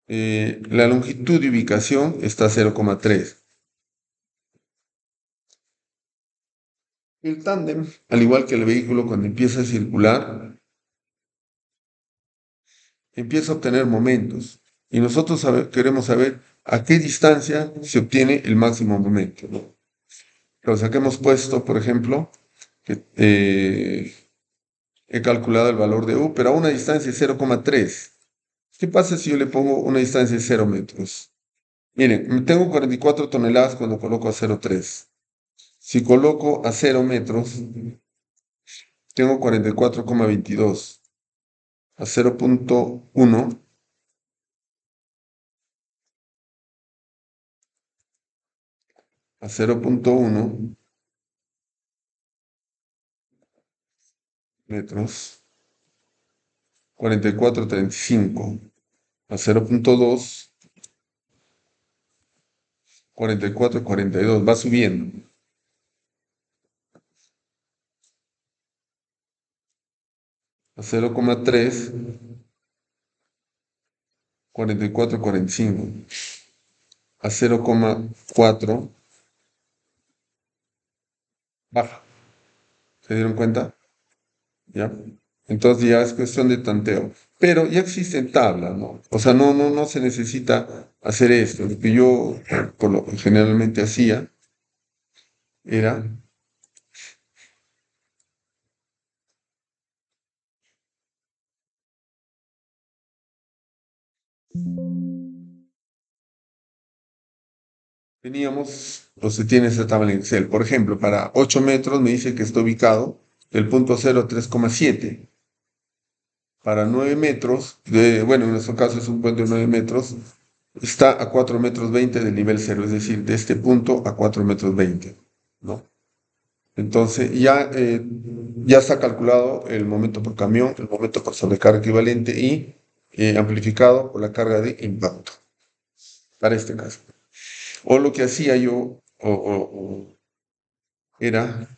La longitud de ubicación está a 0,3. El tándem, al igual que el vehículo, cuando empieza a circular, empieza a obtener momentos. Y nosotros queremos saber a qué distancia se obtiene el máximo momento, ¿no? Entonces, aquí hemos puesto, por ejemplo, que he calculado el valor de U, pero a una distancia de 0,3. ¿Qué pasa si yo le pongo una distancia de 0 metros? Miren, tengo 44 toneladas cuando coloco a 0,3. Si coloco a 0 metros, tengo 44,22. A 0,1, a 0,1 metros, 44,35. A 0,2, 44,42. Va subiendo. A 0,3, 44,45. A 0,4, baja. ¿Se dieron cuenta? ¿Ya? Entonces ya es cuestión de tanteo. Pero ya existen tablas, ¿no? O sea, no se necesita hacer esto. Lo que yo por lo que generalmente hacía era, teníamos, o se tiene esa tabla en Excel. Por ejemplo, para 8 metros me dice que está ubicado del punto 0 a 3,7. Para 9 metros, bueno, en nuestro caso es un puente de 9 metros, está a 4,20 m del nivel cero, es decir, de este punto a 4,20 m, ¿no? Entonces ya está calculado el momento por camión, el momento por sobrecarga equivalente y amplificado por la carga de impacto, para este caso. O lo que hacía yo era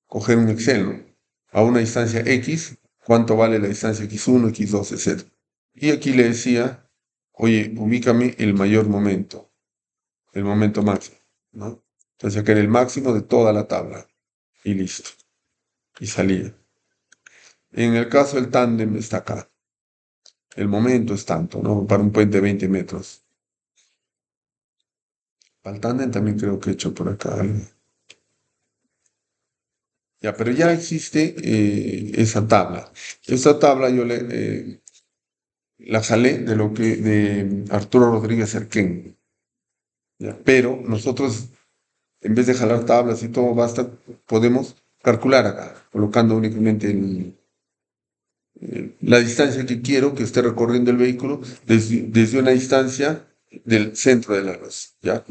coger un Excel, ¿no? A una distancia X, cuánto vale la distancia X1, X2, etc. Y aquí le decía, oye, ubícame el mayor momento, el momento máximo, ¿no? Entonces acá era el máximo de toda la tabla y listo. Y salía. En el caso del tándem está acá. El momento es tanto, ¿no? Para un puente de 20 metros. Para el tándem también creo que he hecho por acá algo. Ya, pero ya existe esa tabla. Esa tabla yo la jalé de Arturo Rodríguez Erquén. ¿Ya? Pero nosotros, en vez de jalar tablas y todo, podemos calcular acá, colocando únicamente la distancia que quiero que esté recorriendo el vehículo desde una distancia del centro de la luz, ¿ya?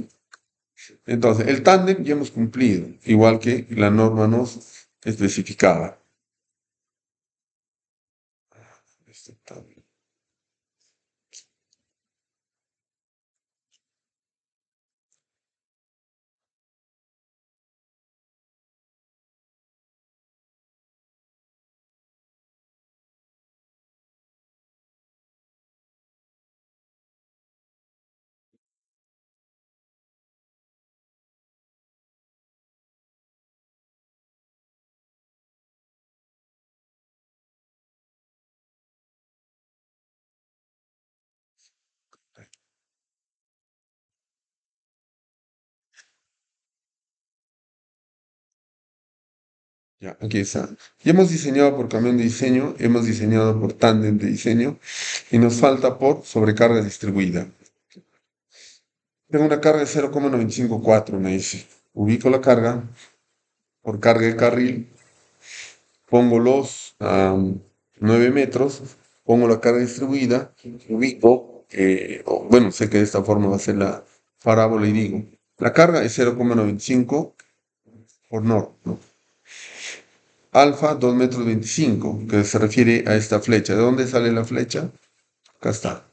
Entonces, el tándem ya hemos cumplido, igual que la norma nos especificaba. Este tándem. Ya, aquí está. Ya hemos diseñado por camión de diseño, hemos diseñado por tándem de diseño y nos falta por sobrecarga distribuida. Tengo una carga de 0,954, me dice. Ubico la carga por carga de carril, pongo los 9 metros, pongo la carga distribuida, ubico, bueno, sé que de esta forma va a ser la parábola y digo, la carga es 0,95 por norte, ¿no? Alfa 2 metros 25, que se refiere a esta flecha. ¿De dónde sale la flecha? Acá está,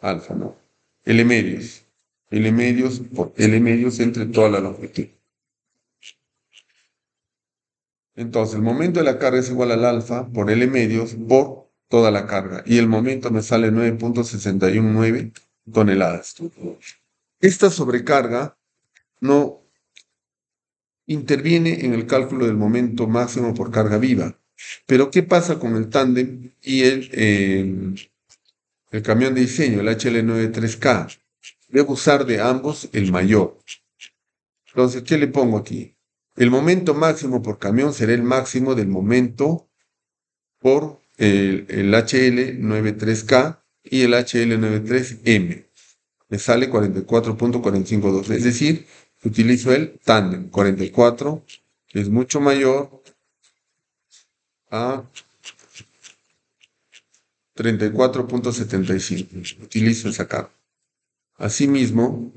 alfa, ¿no? L medios. L medios por L medios entre toda la longitud. Entonces, el momento de la carga es igual al alfa por L medios por toda la carga. Y el momento me sale 9,619 toneladas. Esta sobrecarga no interviene en el cálculo del momento máximo por carga viva. Pero, ¿qué pasa con el tándem y el camión de diseño, el HL93K? Debo usar de ambos el mayor. Entonces, ¿qué le pongo aquí? El momento máximo por camión será el máximo del momento por el HL93K y el HL93M. Me sale 44,452. Es decir, utilizo el tándem 44, que es mucho mayor a 34,75. Utilizo esa carga. Asimismo,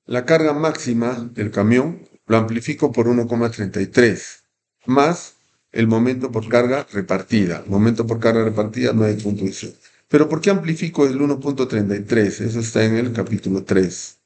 la carga máxima del camión lo amplifico por 1,33 más el momento por carga repartida. Momento por carga repartida 9,16. Pero ¿por qué amplifico el 1,33? Eso está en el capítulo 3.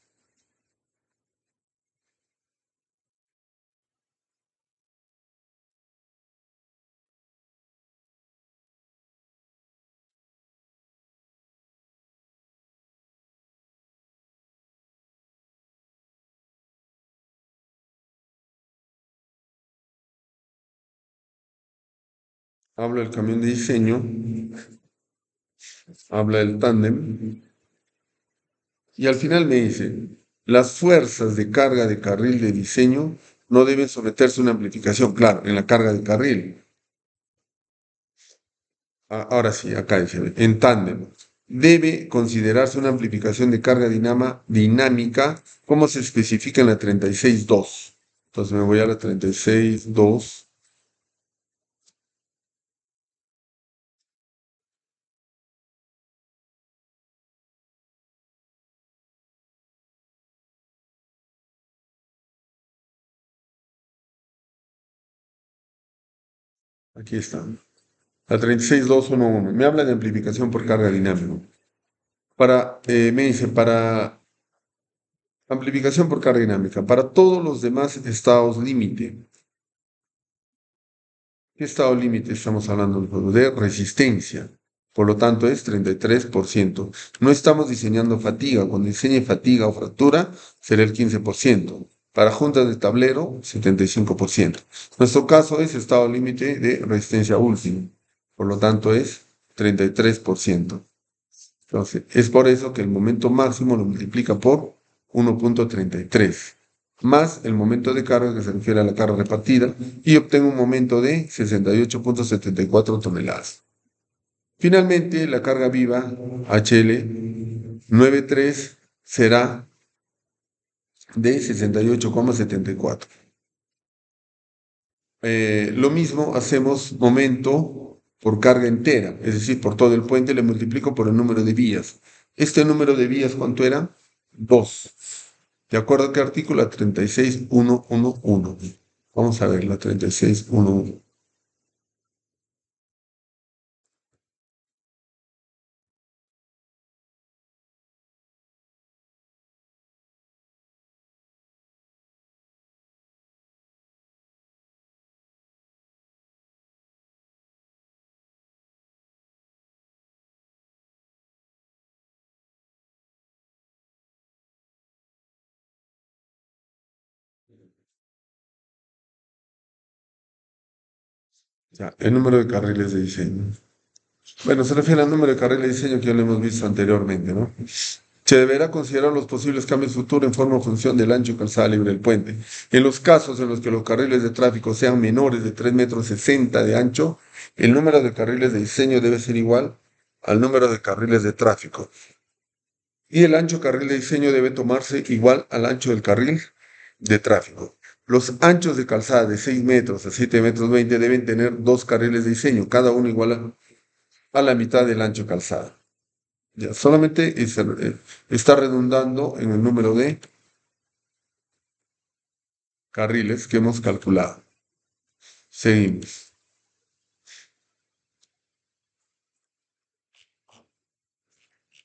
Habla del camión de diseño, habla del tándem y al final me dice, las fuerzas de carga de carril de diseño no deben someterse a una amplificación, claro, en la carga de carril. Ahora sí, acá dice, en tándem. Debe considerarse una amplificación de carga dinámica, como se especifica en la 36.2. Entonces me voy a la 36.2. Aquí está. La 36.211. Me habla de amplificación por carga dinámica. Me dice, para amplificación por carga dinámica, para todos los demás estados límite. ¿Qué estado límite estamos hablando? De resistencia. Por lo tanto, es 33%. No estamos diseñando fatiga. Cuando diseñe fatiga o fractura, será el 15%. Para juntas de tablero, 75%. Nuestro caso es estado límite de resistencia última. Por lo tanto, es 33%. Entonces, es por eso que el momento máximo lo multiplica por 1,33 más el momento de carga que se refiere a la carga repartida y obtengo un momento de 68,74 toneladas. Finalmente, la carga viva HL93 será de 68,74. Lo mismo hacemos momento por carga entera, es decir, por todo el puente le multiplico por el número de vías. Este número de vías, ¿cuánto era? 2. ¿De acuerdo a qué artículo? La 36.111. Vamos a ver la 36.111. Ya, el número de carriles de diseño. Bueno, se refiere al número de carriles de diseño que ya lo hemos visto anteriormente, ¿no? Se deberá considerar los posibles cambios futuros en forma o función del ancho de calzada libre del puente. En los casos en los que los carriles de tráfico sean menores de 3,60 metros de ancho, el número de carriles de diseño debe ser igual al número de carriles de tráfico. Y el ancho carril de diseño debe tomarse igual al ancho del carril de tráfico. Los anchos de calzada de 6 metros a 7,20 metros deben tener dos carriles de diseño, cada uno igual a la mitad del ancho de calzada. Ya, solamente está redundando en el número de carriles que hemos calculado. Seguimos.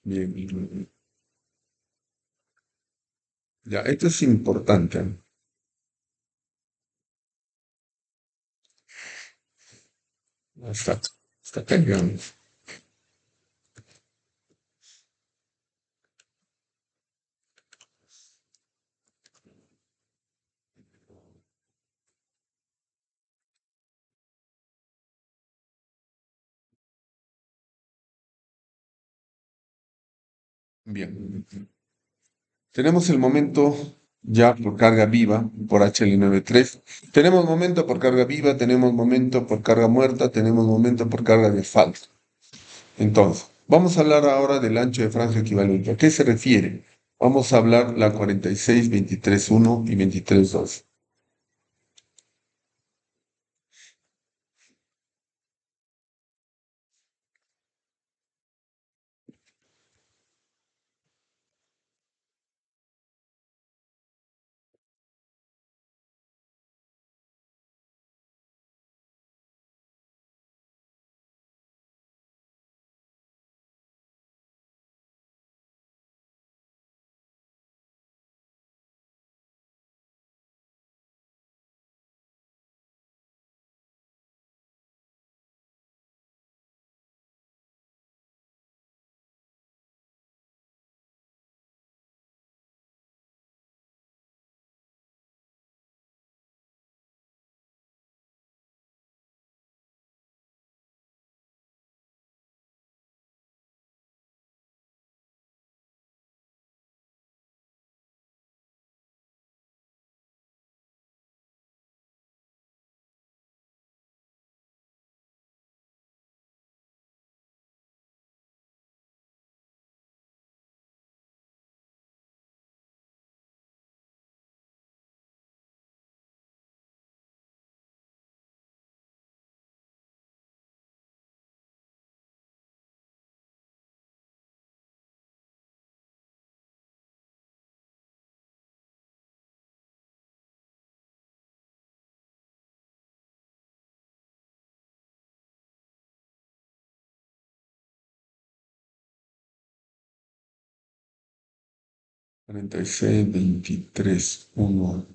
Bien. Ya, esto es importante. Está, está cañón. Bien. Tenemos el momento ya por carga viva, por HL93. Tenemos momento por carga viva, tenemos momento por carga muerta, tenemos momento por carga de asfalto. Entonces, vamos a hablar ahora del ancho de franja equivalente. ¿A qué se refiere? Vamos a hablar la 46, 23.1 y 23.2. 46, 23, 1.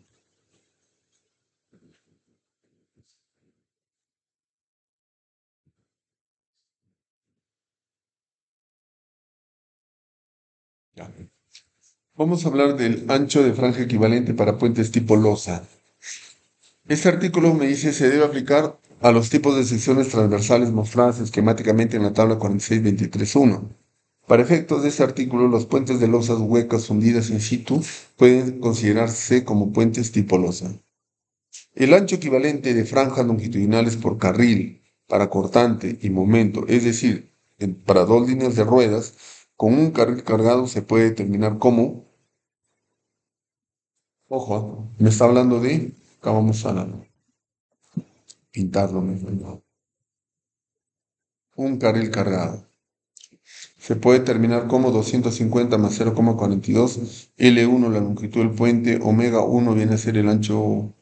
Ya. Vamos a hablar del ancho de franja equivalente para puentes tipo losa. Este artículo me dice se debe aplicar a los tipos de secciones transversales mostradas esquemáticamente en la tabla 46.23.1. Para efectos de este artículo, los puentes de losas huecas hundidas in situ pueden considerarse como puentes tipo losa. El ancho equivalente de franjas longitudinales por carril para cortante y momento, es decir, para dos líneas de ruedas, con un carril cargado se puede determinar como, ojo, me está hablando de, acá vamos a pintarlo mejor, un carril cargado. Se puede determinar como 250 más 0,42, L1 la longitud del puente, omega 1 viene a ser el ancho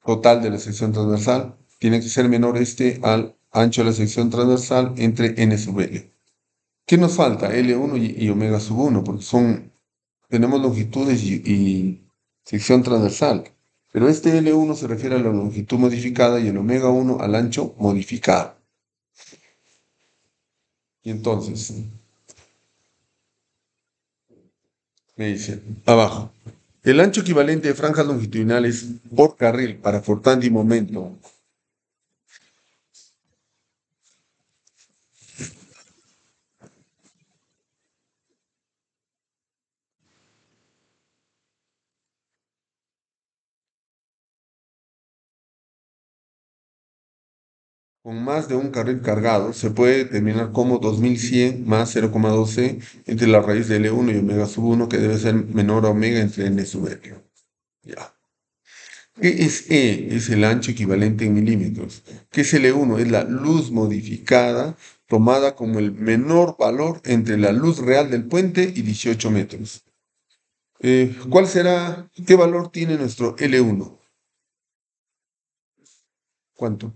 total de la sección transversal, tiene que ser menor este al ancho de la sección transversal entre n sub L. ¿Qué nos falta? L1 y omega sub 1, porque tenemos longitudes y sección transversal. Pero este L1 se refiere a la longitud modificada y el omega 1 al ancho modificado. Y entonces, me dice, abajo, el ancho equivalente de franjas longitudinales por carril para cortante y momento con más de un carril cargado, se puede determinar como 2100 más 0,12 entre la raíz de L1 y omega sub 1, que debe ser menor a omega entre n sub n. Ya. ¿Qué es E? Es el ancho equivalente en milímetros. ¿Qué es L1? Es la luz modificada tomada como el menor valor entre la luz real del puente y 18 metros. ¿Cuál será? ¿Qué valor tiene nuestro L1? ¿Cuánto?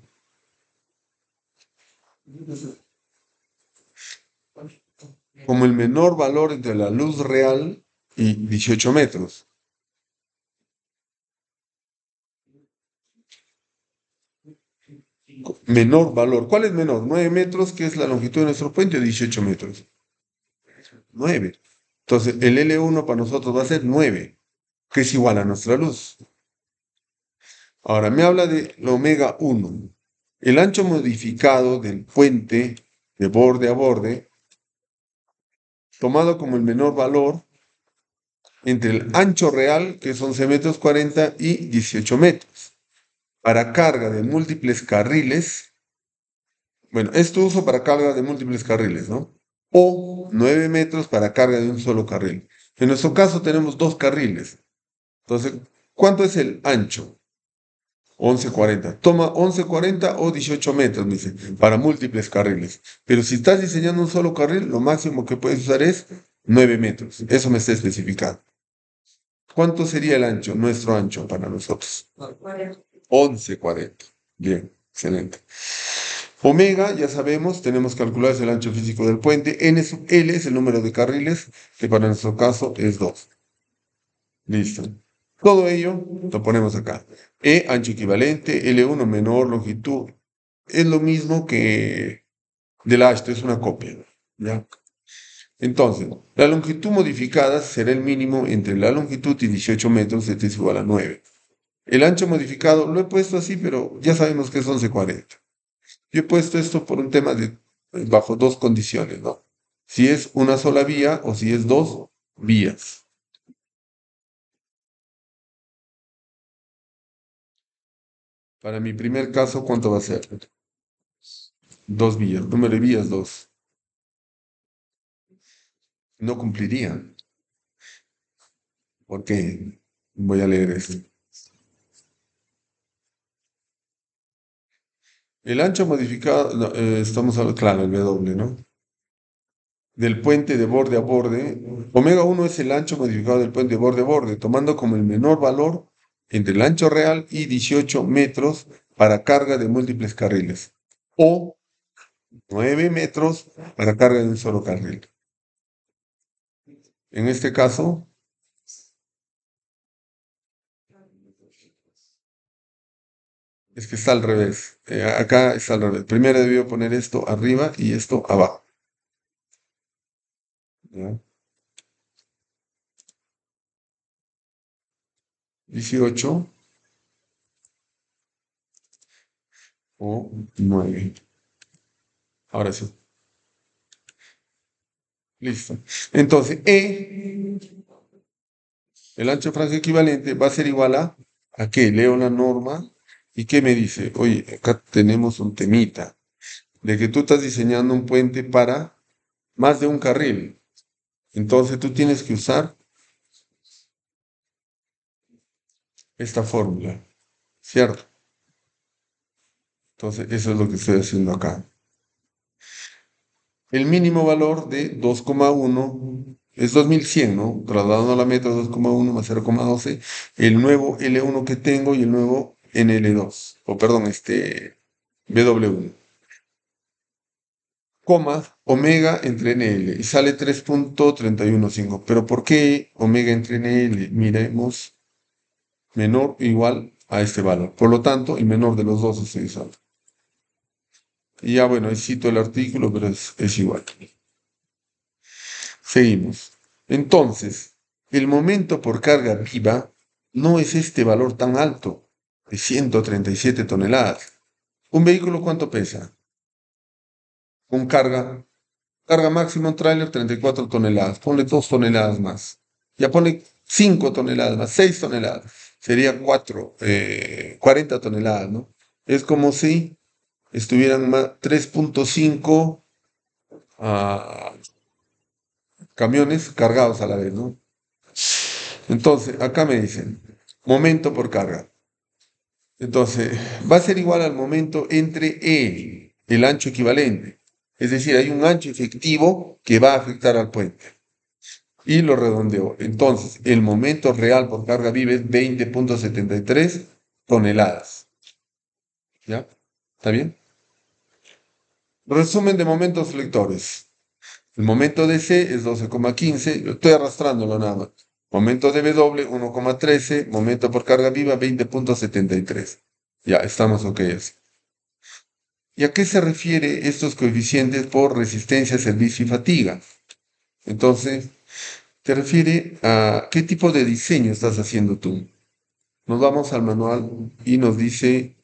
Como el menor valor entre la luz real y 18 metros. Menor valor. ¿Cuál es menor? 9 metros, que es la longitud de nuestro puente, o 18 metros. 9. Entonces, el L1 para nosotros va a ser 9, que es igual a nuestra luz. Ahora, me habla de la omega 1. El ancho modificado del puente de borde a borde, tomado como el menor valor entre el ancho real, que es 11 metros 40, y 18 metros. Para carga de múltiples carriles, bueno, esto uso para carga de múltiples carriles, ¿no? O 9 metros para carga de un solo carril. En nuestro caso tenemos dos carriles. Entonces, ¿cuánto es el ancho? 11,40. Toma 11,40 o 18 metros, me dice, para múltiples carriles. Pero si estás diseñando un solo carril, lo máximo que puedes usar es 9 metros. Eso me está especificando. ¿Cuánto sería el ancho, nuestro ancho para nosotros? 11,40. Bien, excelente. Omega, ya sabemos, tenemos calculado el ancho físico del puente. N sub L es el número de carriles, que para nuestro caso es 2. Listo. Todo ello lo ponemos acá. E, ancho equivalente, L1 menor, longitud. Es lo mismo que del A, esto es una copia. ¿Ya? Entonces, la longitud modificada será el mínimo entre la longitud y 18 metros, esto es igual a 9. El ancho modificado lo he puesto así, pero ya sabemos que es 11,40. Yo he puesto esto por un tema de bajo dos condiciones, ¿no? Si es una sola vía o si es dos vías. Para mi primer caso, ¿cuánto va a ser? Dos vías, número de vías, dos. No cumpliría. ¿Por qué? Voy a leer esto. El ancho modificado, no, estamos hablando, claro, el W, ¿no? Del puente de borde a borde. Omega 1 es el ancho modificado del puente de borde a borde, tomando como el menor valor entre el ancho real y 18 metros para carga de múltiples carriles. O 9 metros para carga de un solo carril. En este caso, es que está al revés. Acá está al revés. Primero debió poner esto arriba y esto abajo. ¿Ya? 18 o 9. Ahora sí. Listo. Entonces, E, el ancho de franja equivalente, va a ser igual ¿a qué? Leo la norma y ¿qué me dice? Oye, acá tenemos un temita de que tú estás diseñando un puente para más de un carril. Entonces tú tienes que usar esta fórmula, ¿cierto? Entonces eso es lo que estoy haciendo acá. El mínimo valor de 2,1 es 2100, ¿no? Trasladando a la meta 2,1 más 0,12, el nuevo L1 que tengo y el nuevo NL2, o perdón, BW1, coma, omega entre NL, y sale 3,315. ¿Pero por qué omega entre NL? Miremos, menor o igual a este valor. Por lo tanto, el menor de los dos estoy usando. Y ya bueno, ahí cito el artículo, pero es igual. Seguimos. Entonces, el momento por carga viva no es este valor tan alto, de 137 toneladas. ¿Un vehículo cuánto pesa? Con carga máxima en tráiler 34 toneladas. Ponle 2 toneladas más. Ya ponle 5 toneladas más, 6 toneladas. Sería 40 toneladas, ¿no? Es como si estuvieran 3.5 camiones cargados a la vez, ¿no? Entonces, acá me dicen, momento por carga. Entonces, va a ser igual al momento entre el ancho equivalente. Es decir, hay un ancho efectivo que va a afectar al puente. Y lo redondeo. Entonces, el momento real por carga viva es 20.73 toneladas. ¿Ya? ¿Está bien? Resumen de momentos flectores. El momento de C es 12,15. Yo estoy arrastrándolo nada más. Momento de W 1,13. Momento por carga viva 20.73. Ya, estamos ok. ¿Y a qué se refiere estos coeficientes por resistencia, servicio y fatiga? Entonces, te refiere a qué tipo de diseño estás haciendo tú. Nos vamos al manual y nos dice,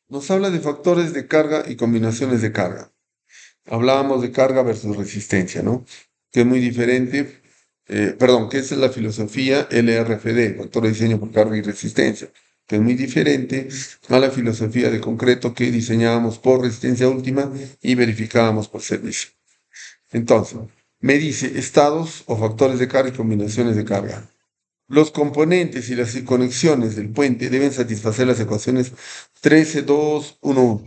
nos habla de factores de carga y combinaciones de carga. Hablábamos de carga versus resistencia, ¿no? Que es muy diferente, perdón, que esa es la filosofía LRFD, factor de diseño por carga y resistencia, que es muy diferente a la filosofía de concreto que diseñábamos por resistencia última y verificábamos por servicio. Entonces, me dice estados o factores de carga y combinaciones de carga. Los componentes y las conexiones del puente deben satisfacer las ecuaciones 13, 2, 1, 1.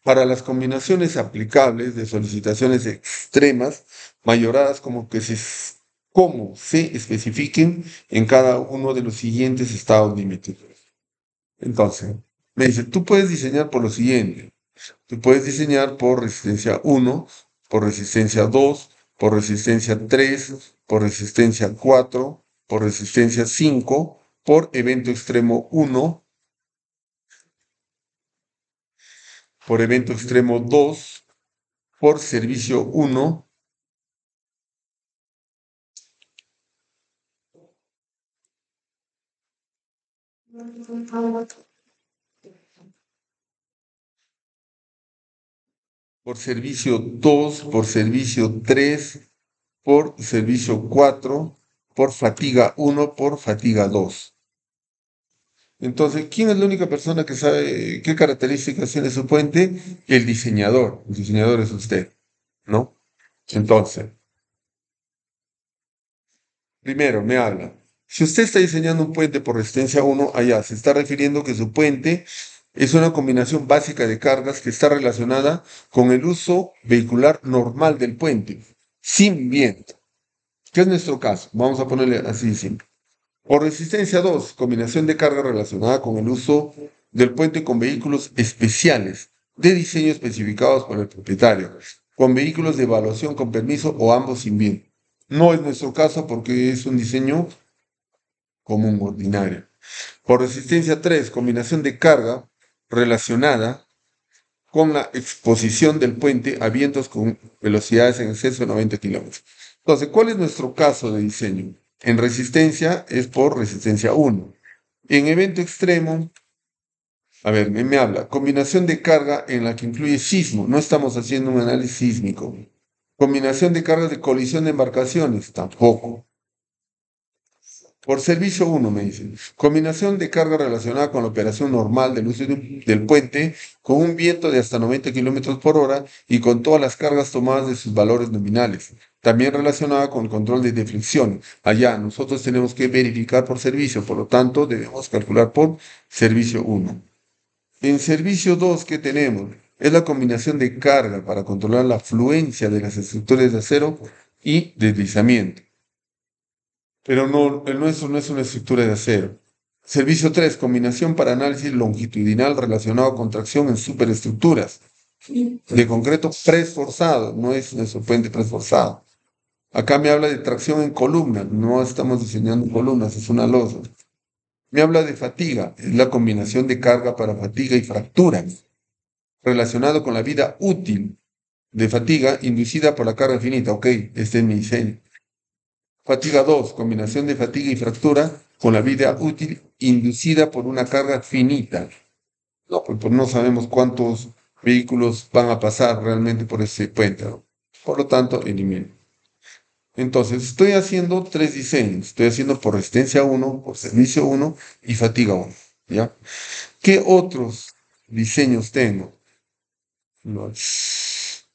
Para las combinaciones aplicables de solicitaciones extremas, mayoradas como se especifiquen en cada uno de los siguientes estados límites. Entonces, me dice, tú puedes diseñar por lo siguiente. Tú puedes diseñar por resistencia 1, por resistencia 2, por resistencia 3, por resistencia 4, por resistencia 5, por evento extremo 1, por evento extremo 2, por servicio 1, por servicio 2, por servicio 3, por servicio 4, por fatiga 1, por fatiga 2. Entonces, ¿quién es la única persona que sabe qué características tiene su puente? El diseñador. El diseñador es usted, ¿no? Entonces, primero me habla. Si usted está diseñando un puente por resistencia 1, allá se está refiriendo que su puente es una combinación básica de cargas que está relacionada con el uso vehicular normal del puente, sin viento. ¿Qué es nuestro caso? Vamos a ponerle así de simple. O resistencia 2, combinación de carga relacionada con el uso del puente con vehículos especiales de diseño especificados por el propietario, con vehículos de evaluación con permiso o ambos sin bien. No es nuestro caso porque es un diseño común, ordinario. Por resistencia 3, combinación de carga relacionada con la exposición del puente a vientos con velocidades en exceso de 90 kilómetros. Entonces, ¿cuál es nuestro caso de diseño? En resistencia es por resistencia 1. En evento extremo, a ver, me habla, combinación de carga en la que incluye sismo. No estamos haciendo un análisis sísmico. Combinación de cargas de colisión de embarcaciones, tampoco. Por servicio 1, me dicen. Combinación de carga relacionada con la operación normal del uso del puente con un viento de hasta 90 kilómetros por hora y con todas las cargas tomadas de sus valores nominales. También relacionada con el control de deflexión. Allá nosotros tenemos que verificar por servicio, por lo tanto debemos calcular por servicio 1. En servicio 2, ¿qué tenemos? Es la combinación de carga para controlar la fluencia de las estructuras de acero y deslizamiento. Pero no, el nuestro no es una estructura de acero. Servicio 3, combinación para análisis longitudinal relacionado con tracción en superestructuras. De concreto presforzado, no es nuestro puente presforzado. Acá me habla de tracción en columna, no estamos diseñando columnas, es una losa. Me habla de fatiga, es la combinación de carga para fatiga y fractura, relacionado con la vida útil de fatiga inducida por la carga finita. Ok, este es mi diseño. Fatiga 2, combinación de fatiga y fractura con la vida útil inducida por una carga finita. No, pues no sabemos cuántos vehículos van a pasar realmente por ese puente, ¿no? Por lo tanto, elimino. Entonces, estoy haciendo tres diseños. Estoy haciendo por resistencia uno, por servicio uno y fatiga uno. ¿Ya? ¿Qué otros diseños tengo? Los-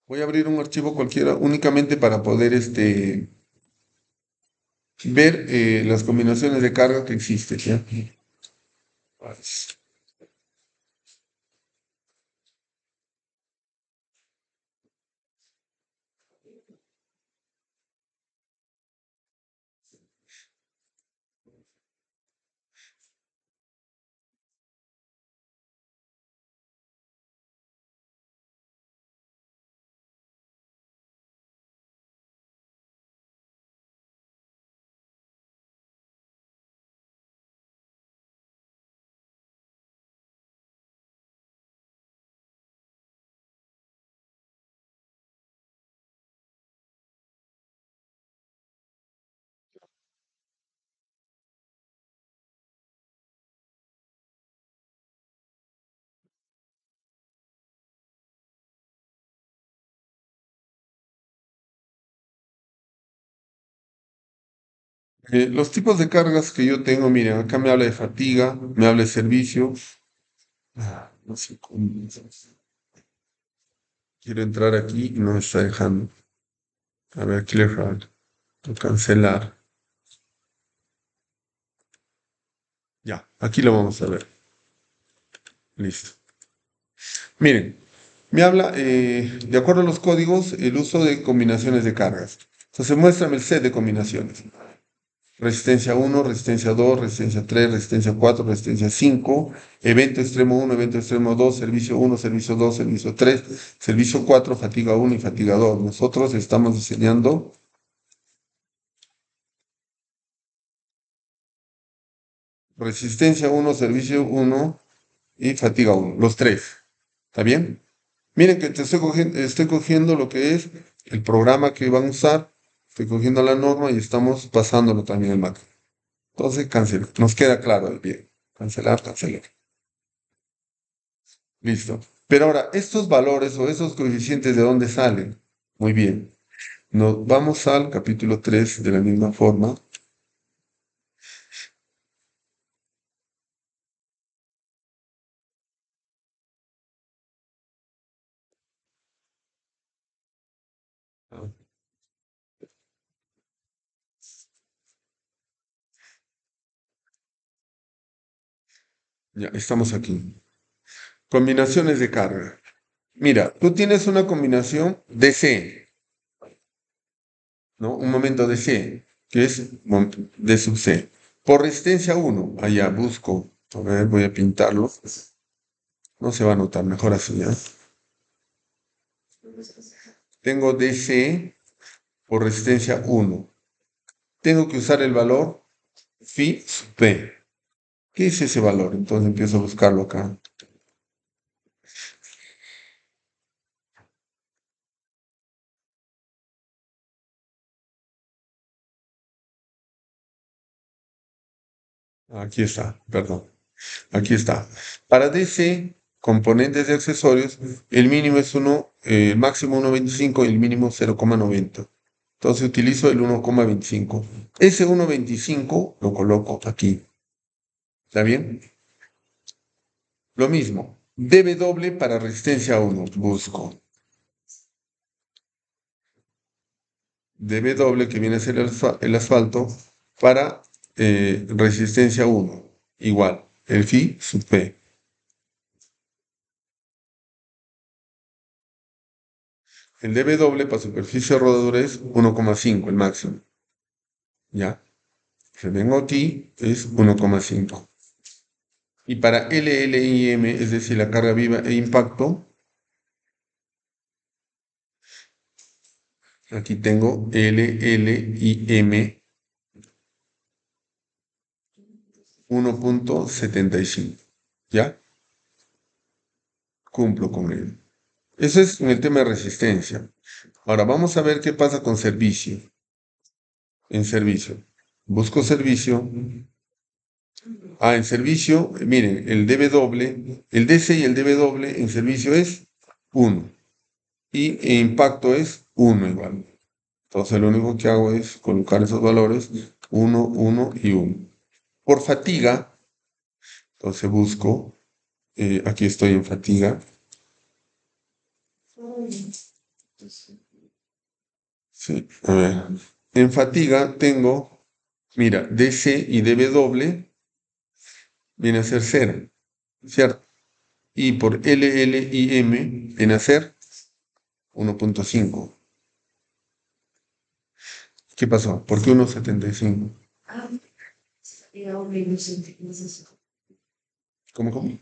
Voy a abrir un archivo cualquiera únicamente para poder ver las combinaciones de carga que existen. ¿Ya? Los tipos de cargas que yo tengo, miren, acá me habla de fatiga, me habla de servicio. No sé quiero entrar aquí y no me está dejando. A ver, clear route. Cancelar. Ya, aquí lo vamos a ver. Listo. Miren, me habla, de acuerdo a los códigos, el uso de combinaciones de cargas. Entonces, muéstrame el set de combinaciones. Resistencia uno, resistencia 2, resistencia 3, resistencia 4, resistencia 5, evento extremo uno, evento extremo 2, servicio uno, servicio 2, servicio 3, servicio 4, fatiga uno y fatiga 2. Nosotros estamos diseñando resistencia uno, servicio uno y fatiga uno, los tres. ¿Está bien? Miren que estoy cogiendo lo que es el programa que van a usar, estoy cogiendo la norma y estamos pasándolo también al Mac. Entonces, cancelar. Nos queda claro, bien. Cancelar, cancelar. Listo. Pero ahora, estos valores o esos coeficientes, ¿de dónde salen? Muy bien. Nos vamos al capítulo 3 de la misma forma. Ya, estamos aquí. Combinaciones de carga. Mira, tú tienes una combinación DC, ¿no? Un momento DC, que es D sub C. Por resistencia uno, allá busco. A ver, voy a pintarlo. No se va a notar, mejor así, ¿ya? Tengo DC por resistencia uno. Tengo que usar el valor phi sub P. ¿Qué es ese valor? Entonces empiezo a buscarlo acá. Aquí está, perdón. Aquí está. Para DC, componentes de accesorios, el mínimo es 1, el máximo 1,25 y el mínimo 0,90. Entonces utilizo el 1,25. Ese 1,25 lo coloco aquí. ¿Está bien? Lo mismo. Debe doble para resistencia 1. Busco. Debe doble, que viene a ser el asfalto, para resistencia 1. Igual. El phi sub P. El dB para superficie de rodadura es 1,5, el máximo. ¿Ya? Si vengo aquí, es 1,5. Y para LLIM, es decir, la carga viva e impacto, aquí tengo LLIM 1,75. ¿Ya? Cumplo con él. Eso es en el tema de resistencia. Ahora vamos a ver qué pasa con servicio. en servicio. Busco servicio. En servicio, miren, el dB doble, el DC y el dB doble en servicio es 1. Y en impacto es 1 igual. Entonces lo único que hago es colocar esos valores 1, 1 y 1. Por fatiga, entonces busco, aquí estoy en fatiga. Sí, a ver. En fatiga tengo, mira, DC y dB doble viene a ser 0, ¿cierto? Y por LL y M viene a ser 1.5. ¿Qué pasó? ¿Por qué 1.75? ¿Cómo, cómo?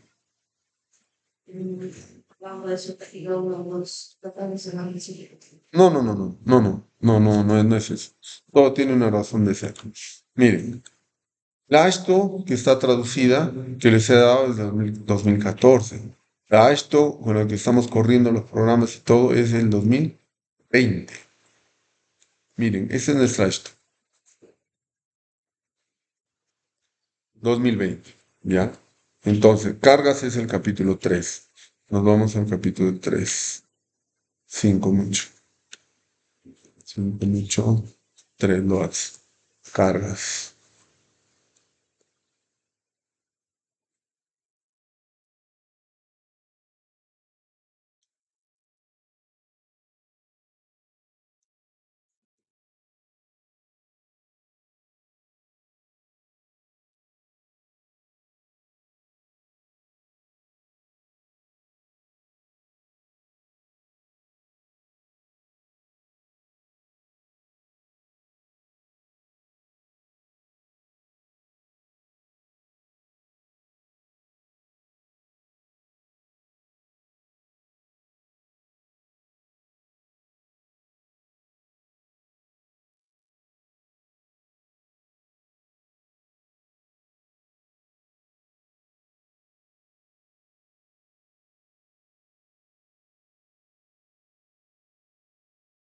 No, no, no, no, no, no, no, no, no es eso. Todo tiene una razón de ser. Miren, la ASHTO que está traducida, que les he dado desde 2014. La ASHTO con la que estamos corriendo los programas y todo es el 2020. Miren, esa es nuestra ASHTO. 2020, ¿ya? Entonces, cargas es el capítulo 3. Nos vamos al capítulo 3. 5 mucho. 5 mucho. 3 loads. Cargas.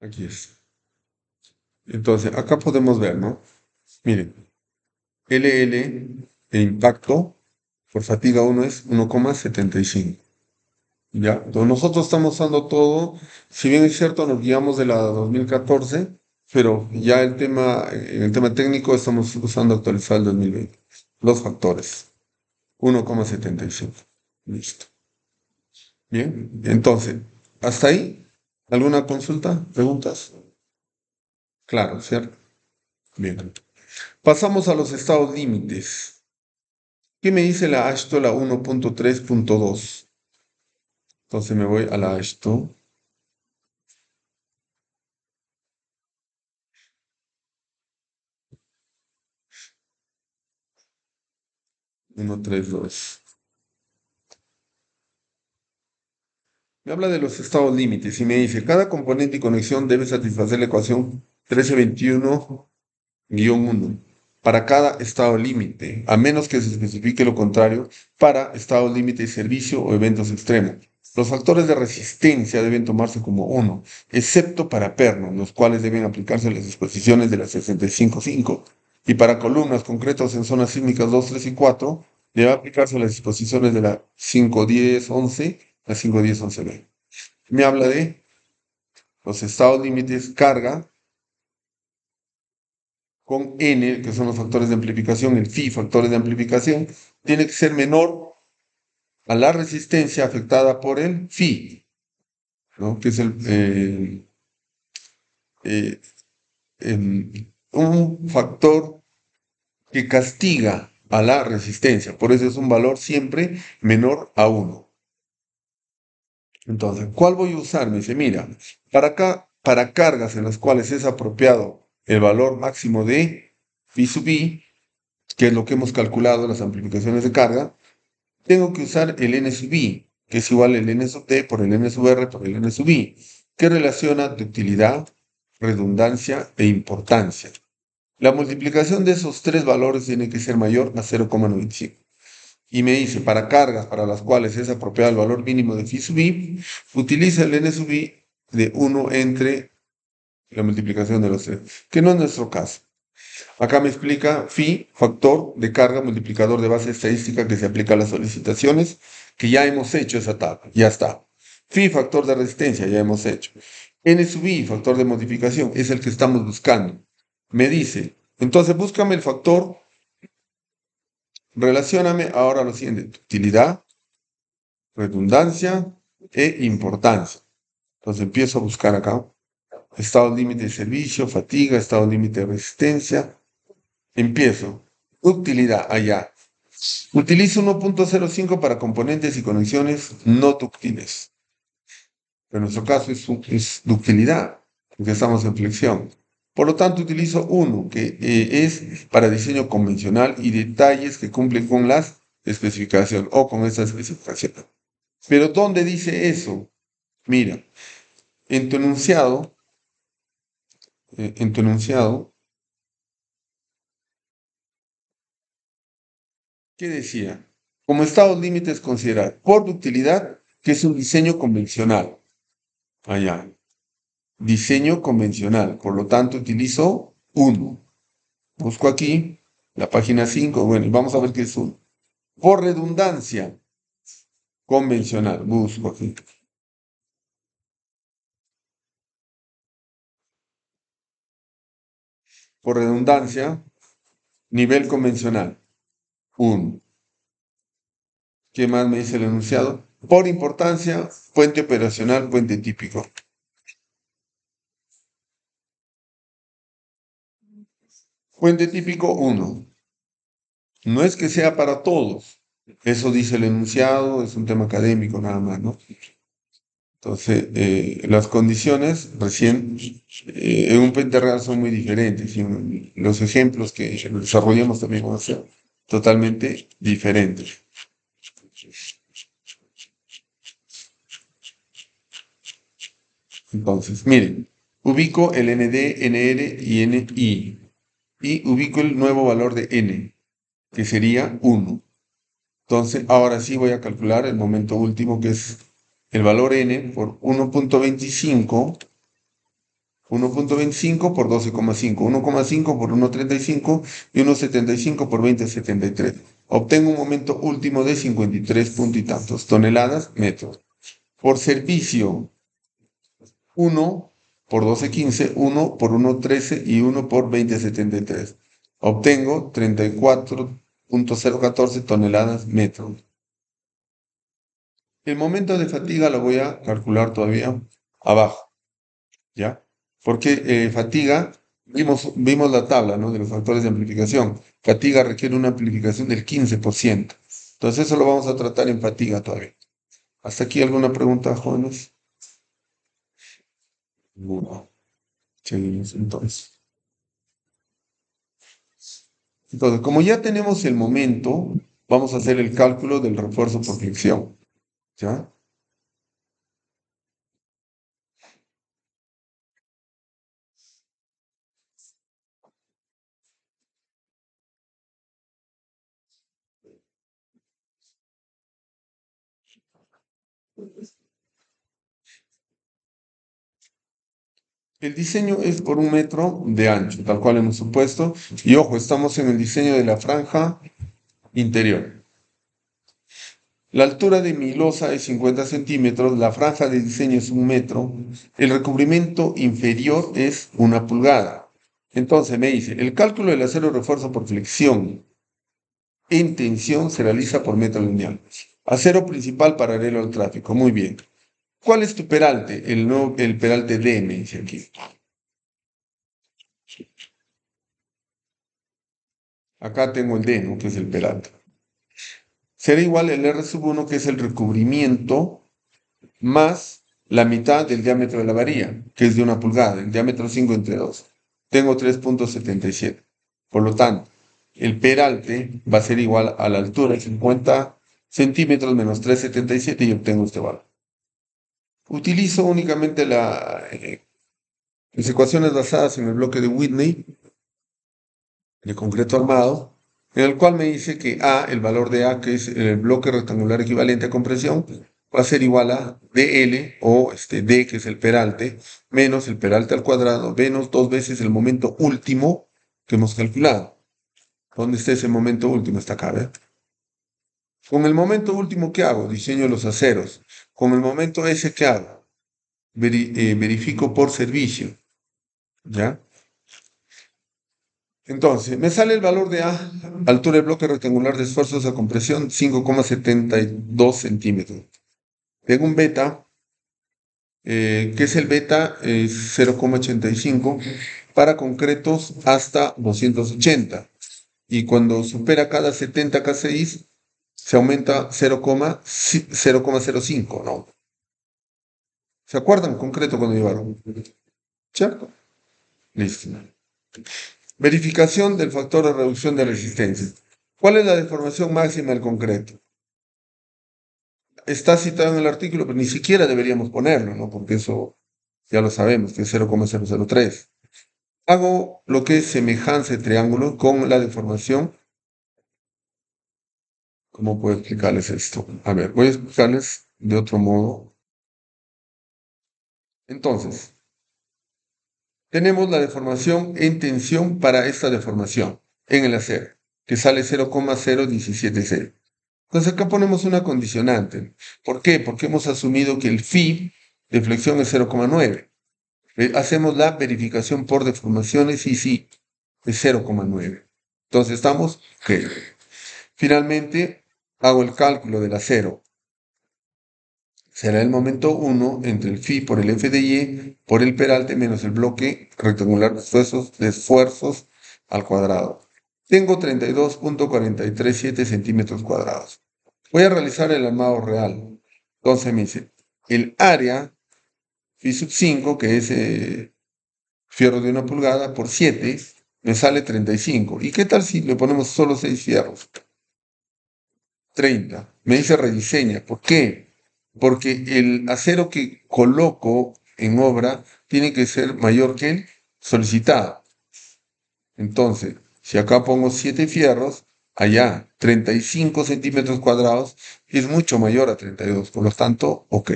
Aquí es. Entonces, acá podemos ver, ¿no? Miren, LL de impacto por fatiga 1 es 1,75. ¿Ya? Entonces, nosotros estamos usando todo, si bien es cierto, nos guiamos de la 2014, pero ya en el tema técnico estamos usando actualizado el 2020. Los factores, 1,75. Listo. Bien, entonces, hasta ahí, ¿alguna consulta? ¿Preguntas? Claro, ¿cierto? Bien. Pasamos a los estados límites. ¿Qué me dice la ASHTO, la 1.3.2? Entonces me voy a la ASHTO. 1.3.2. Me habla de los estados límites y me dice, cada componente y conexión debe satisfacer la ecuación 1321-1 para cada estado límite, a menos que se especifique lo contrario para estado límite de servicio o eventos extremos. Los factores de resistencia deben tomarse como 1, excepto para pernos, los cuales deben aplicarse las disposiciones de la 65.5. Y para columnas concretas en zonas sísmicas 2, 3 y 4, debe aplicarse las disposiciones de la 5.10.11, la 5.10.11b. Me habla de los estados límites carga con N, que son los factores de amplificación, el phi, factores de amplificación, tiene que ser menor a la resistencia afectada por el phi, ¿no? Que es eh, un factor que castiga a la resistencia. Por eso es un valor siempre menor a 1. Entonces, ¿cuál voy a usar? Me dice, mira, para cargas en las cuales es apropiado el valor máximo de phi sub i, que es lo que hemos calculado las amplificaciones de carga, tengo que usar el n sub i, que es igual al n sub t por el n sub r por el n sub i, que relaciona ductilidad, redundancia e importancia. La multiplicación de esos tres valores tiene que ser mayor a 0,95. Y me dice, para cargas para las cuales es apropiado el valor mínimo de phi sub i, utiliza el n sub i de 1 entre la multiplicación de los tres, que no es nuestro caso. Acá me explica phi, factor de carga, multiplicador de base estadística que se aplica a las solicitaciones, que ya hemos hecho esa tabla, ya está. Phi, factor de resistencia, ya hemos hecho. N sub I, factor de modificación, es el que estamos buscando. Me dice, entonces búscame el factor, relacióname ahora lo siguiente, utilidad, redundancia e importancia. Entonces empiezo a buscar acá, estado límite de servicio, fatiga, estado límite de resistencia. Empiezo, utilidad, allá. Utilizo 1.05 para componentes y conexiones no ductiles. En nuestro caso es ductilidad, porque estamos en flexión. Por lo tanto, utilizo 1, que es para diseño convencional y detalles que cumplen con las especificaciones o con esa especificación. Pero ¿dónde dice eso? Mira, en tu enunciado, ¿qué decía? Como estados límites considerar por ductilidad, que es un diseño convencional. Allá. Diseño convencional. Por lo tanto, utilizo 1. Busco aquí la página 5. Bueno, y vamos a ver qué es 1. Por redundancia, convencional. Busco aquí. Por redundancia, nivel convencional. 1. ¿Qué más me dice el enunciado? Por importancia, puente operacional, puente típico. Puente típico 1. No es que sea para todos. Eso dice el enunciado, es un tema académico nada más, ¿no? Entonces, las condiciones recién en un puente real son muy diferentes y los ejemplos que desarrollamos también van a ser totalmente diferentes. Entonces, miren, ubico el ND, NR y NI y ubico el nuevo valor de N, que sería 1. Entonces, ahora sí voy a calcular el momento último, que es el valor N por 1.25 por 12,5, 1,5 por 1,35 y 1,75 por 20,73. Obtengo un momento último de 53 punto y tantos toneladas metros. Por servicio, 1 por 12,15, 1 por 1,13 y 1 por 20,73. Obtengo 34.014 toneladas metros. El momento de fatiga lo voy a calcular todavía abajo, ¿ya? Porque fatiga, vimos la tabla, ¿no? De los factores de amplificación. Fatiga requiere una amplificación del 15%. Entonces eso lo vamos a tratar en fatiga todavía. ¿Hasta aquí alguna pregunta, jóvenes? No. Seguimos entonces. Entonces, como ya tenemos el momento, vamos a hacer el cálculo del refuerzo por fricción, ¿ya? El diseño es por 1 metro de ancho, tal cual hemos supuesto. Y ojo, estamos en el diseño de la franja interior. La altura de mi losa es 50 centímetros, la franja de diseño es 1 metro, el recubrimiento inferior es 1 pulgada. Entonces me dice, el cálculo del acero de refuerzo por flexión en tensión se realiza por metro lineal. Acero principal paralelo al tráfico, muy bien. ¿Cuál es tu peralte? El peralte D, me dice aquí. Acá tengo el D, ¿no? Que es el peralte. Será igual el R sub 1, que es el recubrimiento, más la mitad del diámetro de la varilla, que es de 1 pulgada, el diámetro 5 entre 2. Tengo 3.77. Por lo tanto, el peralte va a ser igual a la altura de 50 centímetros menos 3.77 y obtengo este valor. Utilizo únicamente las ecuaciones basadas en el bloque de Whitney, de concreto armado, en el cual me dice que A, el valor de A, que es el bloque rectangular equivalente a compresión, va a ser igual a dl, o D, que es el peralte, menos el peralte al cuadrado, menos 2 veces el momento último, que hemos calculado. ¿Dónde está ese momento último? Está acá, ¿verdad? Con el momento último, ¿qué hago? Diseño los aceros. Con el momento ese, ¿qué hago? Verifico por servicio, ¿ya? Entonces, me sale el valor de A, altura del bloque rectangular de esfuerzos a compresión, 5,72 centímetros. Tengo un beta, que es el beta 0,85 para concretos hasta 280. Y cuando supera cada 70 kCi, se aumenta 0,05, ¿no? ¿Se acuerdan concreto cuando llevaron? ¿Cierto? Listo. Verificación del factor de reducción de resistencia. ¿Cuál es la deformación máxima del concreto? Está citado en el artículo, pero ni siquiera deberíamos ponerlo, ¿no? Porque eso ya lo sabemos, que es 0,003. Hago lo que es semejanza de triángulo con la deformación. ¿Cómo puedo explicarles esto? A ver, voy a explicarles de otro modo. Entonces, tenemos la deformación en tensión para esta deformación en el acero, que sale 0,0176. Entonces acá ponemos una condicionante. ¿Por qué? Porque hemos asumido que el phi de flexión es 0,9. Hacemos la verificación por deformaciones y sí, es 0,9. Entonces estamos, ok. Finalmente, hago el cálculo del acero. Será el momento 1 entre el phi por el f de y por el peralte menos el bloque rectangular de esfuerzos al cuadrado. Tengo 32,437 centímetros cuadrados. Voy a realizar el armado real. Entonces me dice, el área phi sub 5, que es fierro de 1 pulgada, por 7, me sale 35. ¿Y qué tal si le ponemos solo 6 fierros? 30. Me dice rediseña. ¿Por qué? Porque el acero que coloco en obra tiene que ser mayor que el solicitado. Entonces, si acá pongo 7 fierros, allá 35 centímetros cuadrados es mucho mayor a 32. Por lo tanto, ok.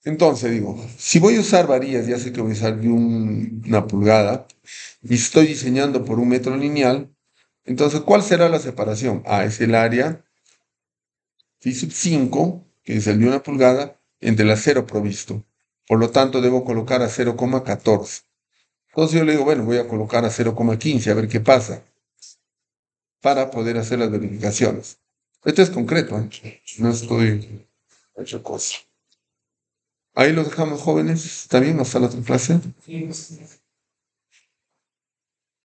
Entonces digo, si voy a usar varillas, ya sé que voy a usar de una pulgada, y estoy diseñando por un metro lineal, entonces, ¿cuál será la separación? Es el área phi sub 5, que es el de 1 pulgada, entre el acero provisto. Por lo tanto, debo colocar a 0,14. Entonces yo le digo, bueno, voy a colocar a 0,15, a ver qué pasa, para poder hacer las verificaciones. Esto es concreto, ¿eh? No estoy hecho cosa. Ahí los dejamos, jóvenes. ¿Está bien? ¿Hasta la otra clase?